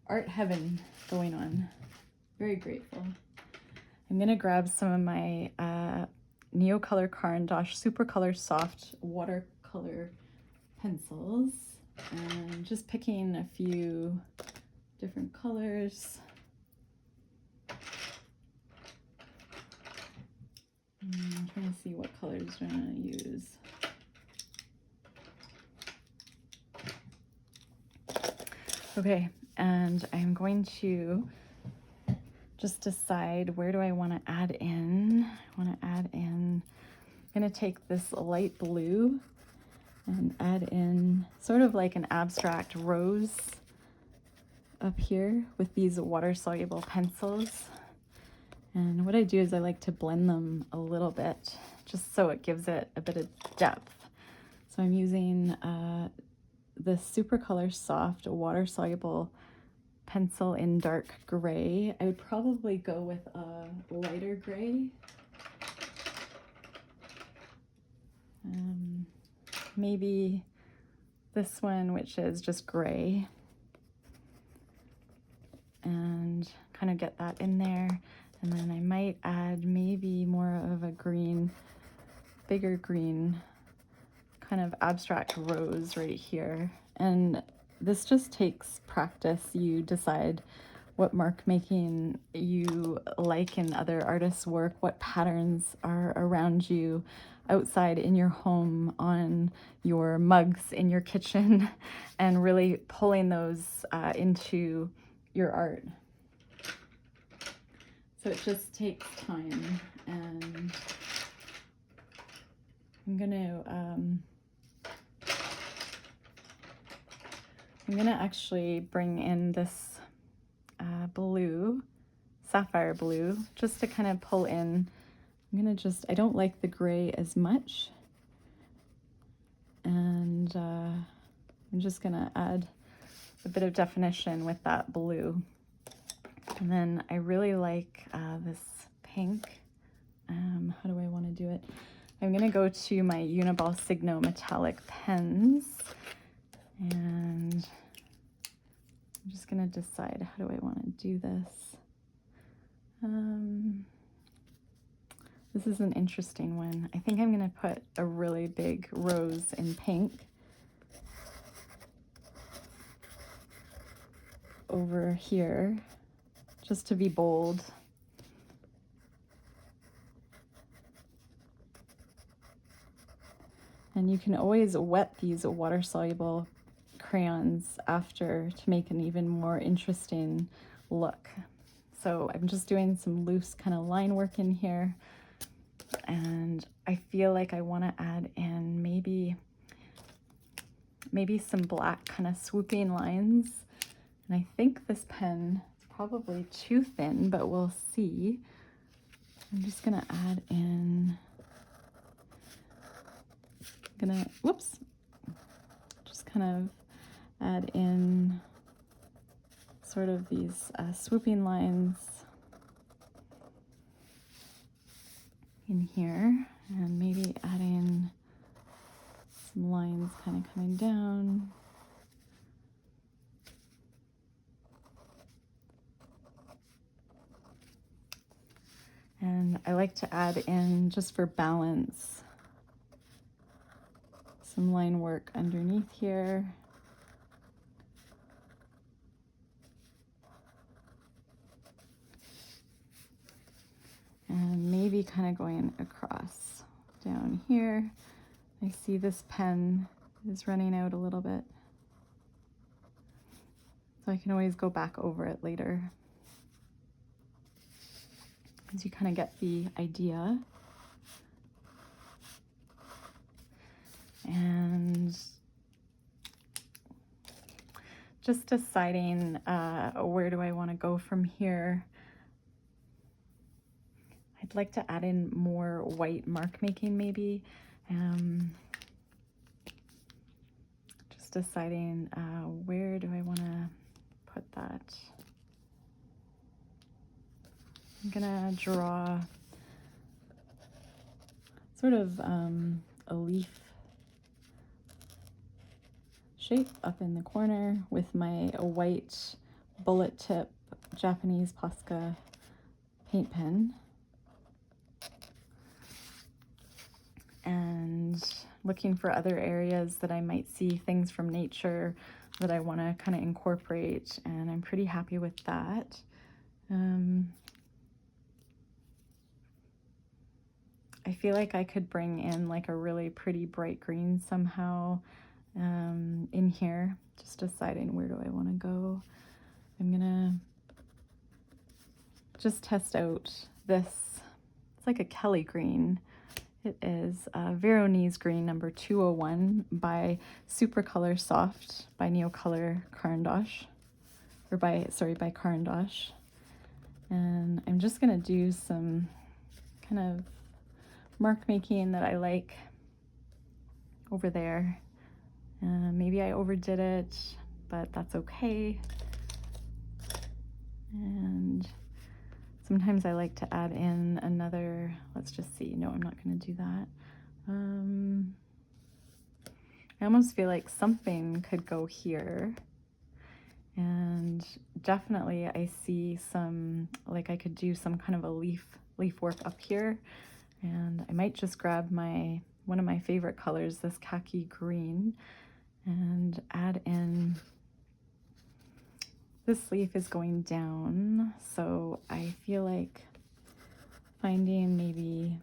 art heaven going on. Very grateful. I'm gonna grab some of my Neocolor Caran d'Ache Supercolor Soft watercolor pencils, and just picking a few different colors. I'm trying to see what colors I'm gonna use. Okay, and I'm going to just decide, where do I want to add in? I want to add in, I'm going to take this light blue and add in sort of like an abstract rose up here with these water-soluble pencils. And what I do is I like to blend them a little bit, just so it gives it a bit of depth. So I'm using the Supercolor Soft water-soluble pencil in dark gray. I would probably go with a lighter gray. Maybe this one, which is just gray, and kind of get that in there. And then I might add maybe more of a green, bigger green, kind of abstract rose right here. And this just takes practice. You decide what mark making you like in other artists' work, what patterns are around you outside in your home, on your mugs in your kitchen, and really pulling those into your art. So it just takes time. And I'm gonna actually bring in this blue, sapphire blue, just to kind of pull in. I don't like the gray as much, and I'm just gonna add a bit of definition with that blue. And then I really like this pink. How do I want to do it? I'm going to go to my Uniball Signo metallic pens, and I'm just going to decide, how do I want to do this? This is an interesting one. I think I'm going to put a really big rose in pink over here, just to be bold. And you can always wet these water-soluble crayons after to make an even more interesting look. So I'm just doing some loose kind of line work in here. And I feel like I want to add in maybe some black kind of swooping lines. And I think this pen is probably too thin, but we'll see. I'm just going to add in, just kind of add in sort of these swooping lines in here, and maybe adding some lines kind of coming down. And I like to add in, just for balance, some line work underneath here. And maybe kind of going across down here. I see this pen is running out a little bit, so I can always go back over it later. As you kind of get the idea. And just deciding where do I want to go from here. I'd like to add in more white mark making maybe. Just deciding where do I want to put that. I'm gonna draw sort of a leaf shape up in the corner with my white bullet tip Japanese Posca paint pen. And looking for other areas that I might see things from nature that I want to kind of incorporate, and I'm pretty happy with that. I feel like I could bring in like a really pretty bright green somehow in here. Just deciding where do I want to go. I'm gonna just test out this. It's like a Kelly green. It is Veronese green number 201 by Supercolor Soft by Neocolor Carandosh, or by Carandosh. And I'm just gonna do some kind of mark making that I like over there. Maybe I overdid it, but that's okay. And sometimes I like to add in another, let's just see. No, I'm not going to do that. I almost feel like something could go here. And definitely I see some, like I could do some kind of a leaf work up here. And I might just grab one of my favorite colors, this khaki green, and add in. This leaf is going down, so I feel like finding maybe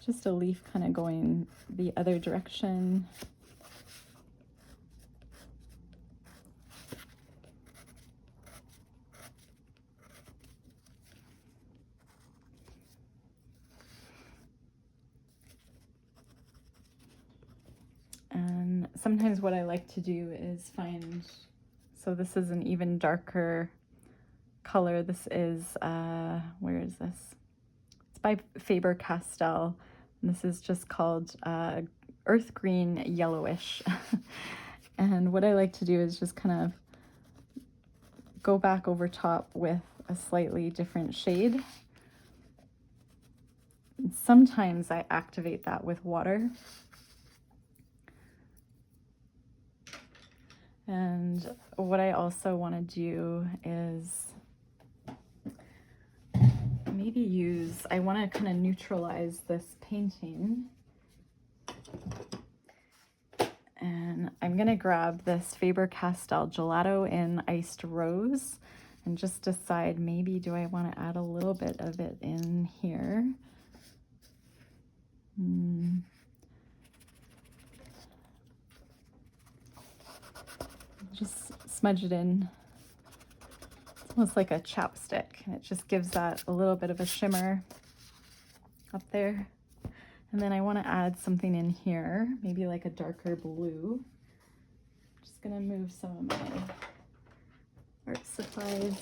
just a leaf kind of going the other direction. And sometimes what I like to do is find, so this is an even darker color. This is, where is this? It's by Faber-Castell. And this is just called Earth Green Yellowish. And what I like to do is just kind of go back over top with a slightly different shade. And sometimes I activate that with water. And what I also want to do is maybe use, I want to kind of neutralize this painting. And I'm going to grab this Faber-Castell Gelato in Iced Rose and just decide, maybe do I want to add a little bit of it in here? Just smudge it in. It's almost like a chapstick. It just gives that a little bit of a shimmer up there. And then I want to add something in here, maybe like a darker blue. Just gonna move some of my art supplies.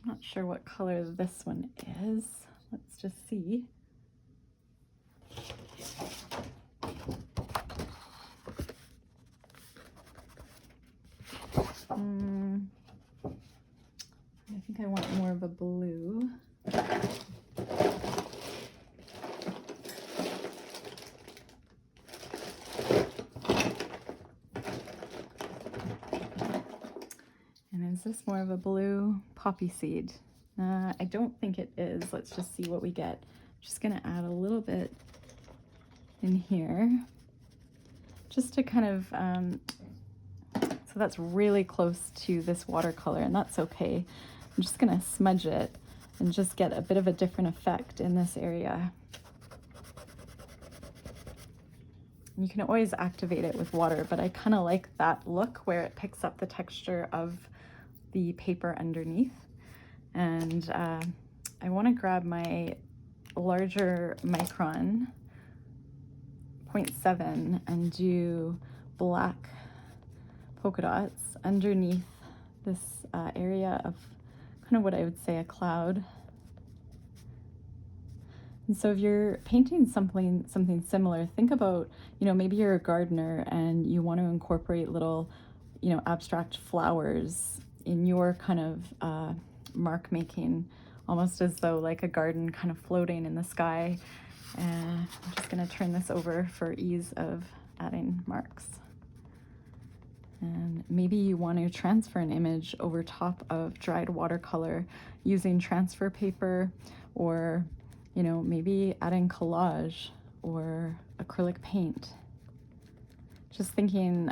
I'm not sure what color this one is. Let's just see. I think I want more of a blue. And is this more of a blue? Poppy seed. I don't think it is. Let's just see what we get. I'm just gonna add a little bit in here, just to kind of, so that's really close to this watercolor, and that's okay. I'm just gonna smudge it and just get a bit of a different effect in this area. You can always activate it with water, but I kind of like that look where it picks up the texture of the paper underneath. And I want to grab my larger micron 0.7 and do black polka dots underneath this area of kind of what I would say a cloud. And so if you're painting something similar, think about, you know, maybe you're a gardener and you want to incorporate little, you know, abstract flowers in your kind of mark making, almost as though like a garden kind of floating in the sky. And I'm just going to turn this over for ease of adding marks. And maybe you want to transfer an image over top of dried watercolor using transfer paper, or, you know, maybe adding collage or acrylic paint. Just thinking,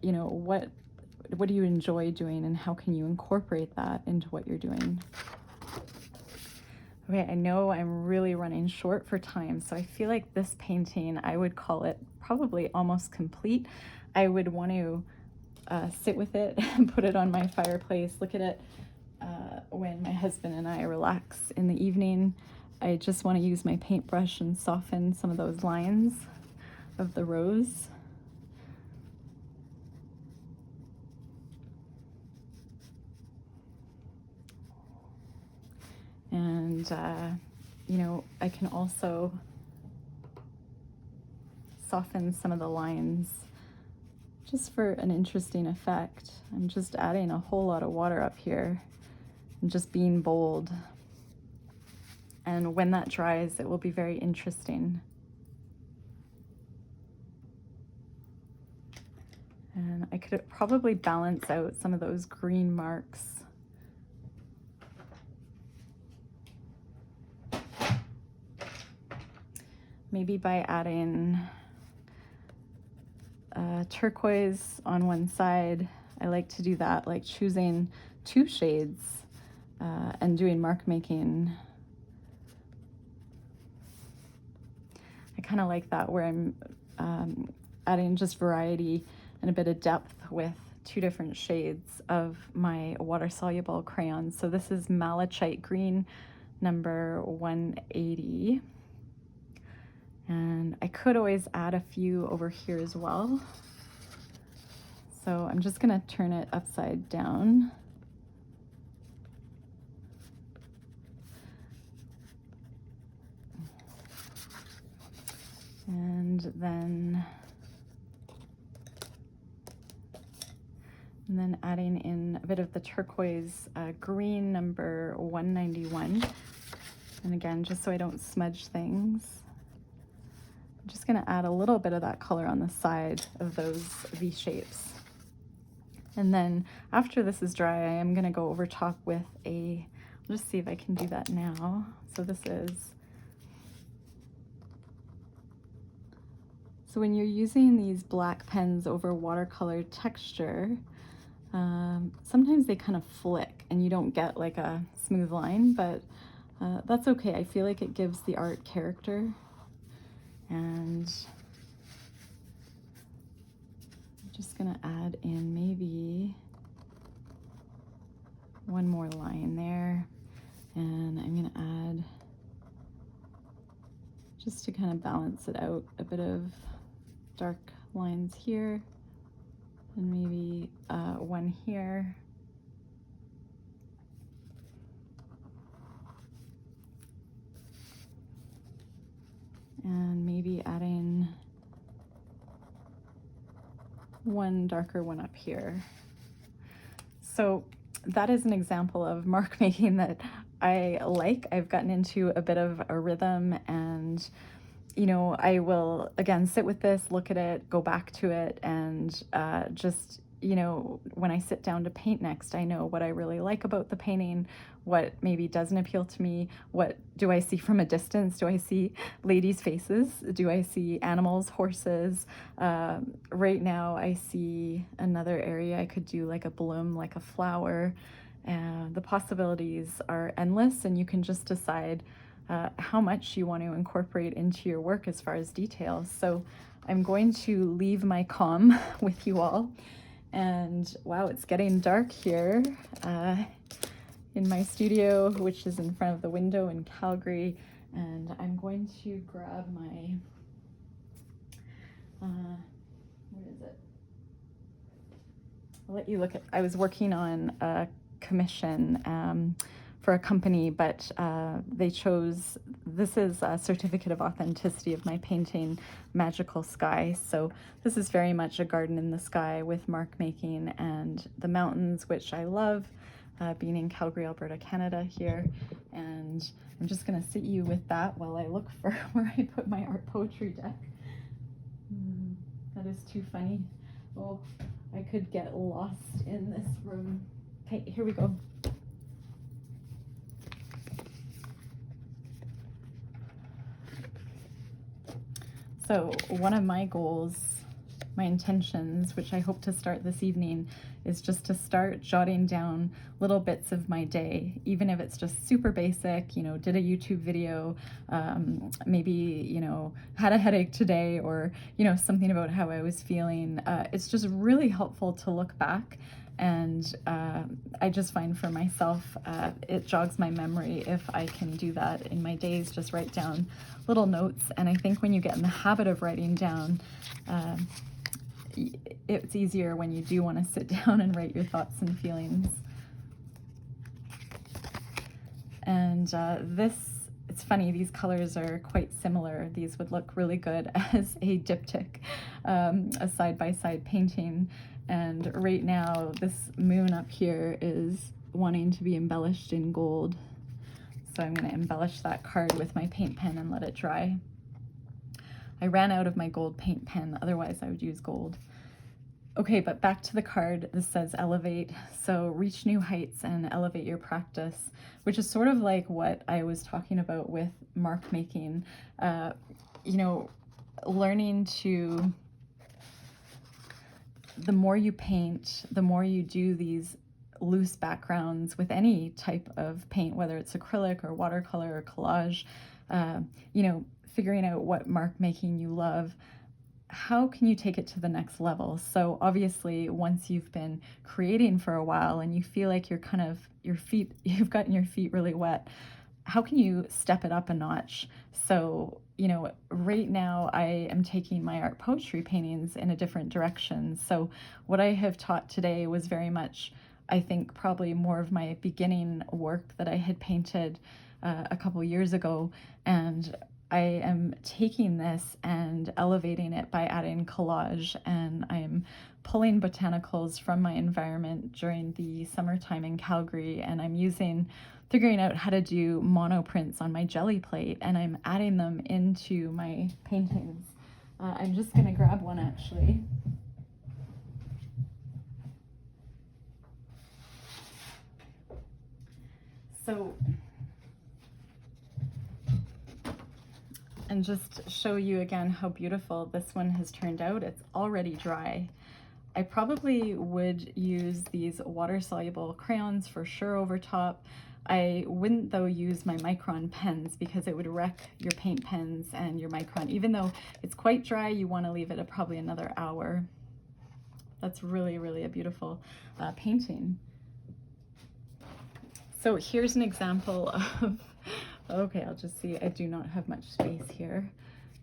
you know, what do you enjoy doing and how can you incorporate that into what you're doing? Okay, I know I'm really running short for time, so I feel like this painting, I would call it probably almost complete. I would want to sit with it and put it on my fireplace, look at it when my husband and I relax in the evening. I just want to use my paintbrush and soften some of those lines of the rose. And, you know, I can also soften some of the lines just for an interesting effect. I'm just adding a whole lot of water up here and just being bold. And when that dries, it will be very interesting. And I could probably balance out some of those green marks. Maybe by adding turquoise on one side. I like to do that, like choosing two shades and doing mark making. I kind of like that, where I'm adding just variety and a bit of depth with two different shades of my water-soluble crayons. So this is Malachite Green number 180. And I could always add a few over here as well. So I'm just gonna turn it upside down. And then adding in a bit of the turquoise green number 191. And again, just so I don't smudge things, I'm just gonna add a little bit of that color on the side of those V shapes. And then after this is dry, I am gonna go over top with a, I'll just see if I can do that now. So this is, so when you're using these black pens over watercolor texture, sometimes they kind of flick and you don't get like a smooth line, but that's okay. I feel like it gives the art character. And I'm just gonna add in maybe one more line there, and I'm gonna add, just to kind of balance it out, a bit of dark lines here, and maybe one here. And maybe adding one darker one up here. So that is an example of mark making that I like. I've gotten into a bit of a rhythm, and you know, I will again sit with this, look at it, go back to it, and just, you know, when I sit down to paint next, I know what I really like about the painting, what maybe doesn't appeal to me, what do I see from a distance? Do I see ladies' faces? Do I see animals, horses? Right now I see another area I could do, like a bloom, like a flower. The possibilities are endless, and you can just decide how much you want to incorporate into your work as far as details. So I'm going to leave my calm with you all. And wow, it's getting dark here in my studio, which is in front of the window in Calgary. And I'm going to grab my, what is it? I'll let you look at, I was working on a commission for a company, but they chose, this is a certificate of authenticity of my painting, Magical Sky. So this is very much a garden in the sky with mark making and the mountains, which I love, being in Calgary, Alberta, Canada here. And I'm just gonna sit you with that while I look for where I put my art poetry deck. That is too funny. Oh, I could get lost in this room. Okay, here we go. So one of my goals, my intentions, which I hope to start this evening, is just to start jotting down little bits of my day, even if it's just super basic, you know, did a YouTube video, maybe, you know, had a headache today, or, you know, something about how I was feeling. It's just really helpful to look back. And I just find for myself, it jogs my memory if I can do that in my days, just write down little notes. And I think when you get in the habit of writing down, it's easier when you do want to sit down and write your thoughts and feelings. And this, it's funny, these colors are quite similar. These would look really good as a diptych, a side-by-side painting. And right now, this moon up here is wanting to be embellished in gold. So I'm going to embellish that card with my paint pen and let it dry. I ran out of my gold paint pen, otherwise I would use gold. Okay, but back to the card. This says elevate. So reach new heights and elevate your practice, which is sort of like what I was talking about with mark making. You know, learning to, the more you paint, the more you do these loose backgrounds with any type of paint, whether it's acrylic or watercolor or collage, you know, figuring out what mark making you love, how can you take it to the next level? So obviously, once you've been creating for a while and you feel like you're kind of, you've gotten your feet really wet, how can you step it up a notch? So, you know, right now I am taking my art poetry paintings in a different direction. So what I have taught today was very much, I think, probably more of my beginning work that I had painted a couple years ago. And I am taking this and elevating it by adding collage, and I'm pulling botanicals from my environment during the summertime in Calgary, and I'm figuring out how to do monoprints on my jelly plate, and I'm adding them into my paintings. I'm just gonna grab one actually. So, and just show you again how beautiful this one has turned out. It's already dry. I probably would use these water-soluble crayons for sure over top. I wouldn't though use my Micron pens because it would wreck your paint pens and your Micron. Even though it's quite dry, you want to leave it probably another hour. That's really, really a beautiful painting. So here's an example of, okay, I'll just see, I do not have much space here.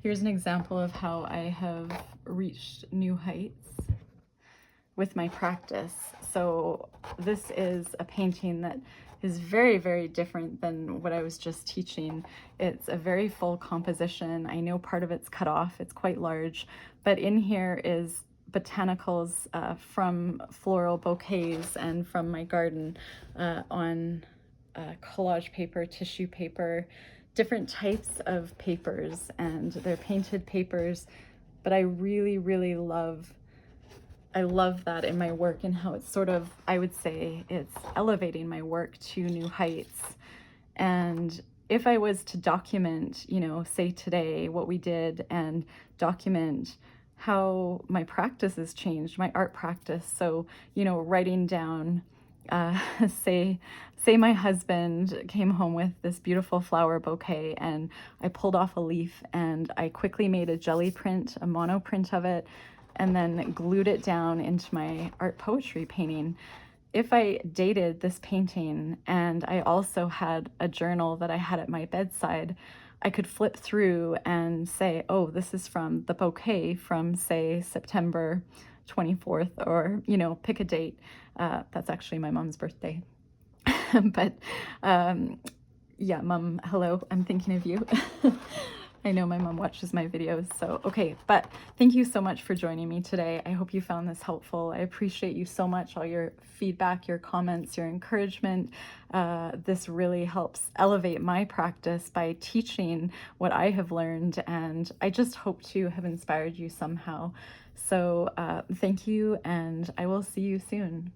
Here's an example of how I have reached new heights with my practice. So this is a painting that is very, very different than what I was just teaching. It's a very full composition. I know part of it's cut off, it's quite large, but in here is botanicals from floral bouquets and from my garden on collage paper, tissue paper, different types of papers, and they're painted papers, but I really, really love that in my work and how it's sort of, I would say, it's elevating my work to new heights. And if I was to document, you know, say today what we did and document how my practice has changed, my art practice. So, you know, writing down, say my husband came home with this beautiful flower bouquet and I pulled off a leaf and I quickly made a jelly print, a mono print of it, and then glued it down into my art poetry painting. If I dated this painting and I also had a journal that I had at my bedside, I could flip through and say, oh, this is from the bouquet from, say, September 24th, or, you know, pick a date. That's actually my mom's birthday. But yeah, Mom, hello, I'm thinking of you. I know my mom watches my videos, so okay. But thank you so much for joining me today. I hope you found this helpful. I appreciate you so much, all your feedback, your comments, your encouragement. This really helps elevate my practice by teaching what I have learned, and I just hope to have inspired you somehow. So thank you, and I will see you soon.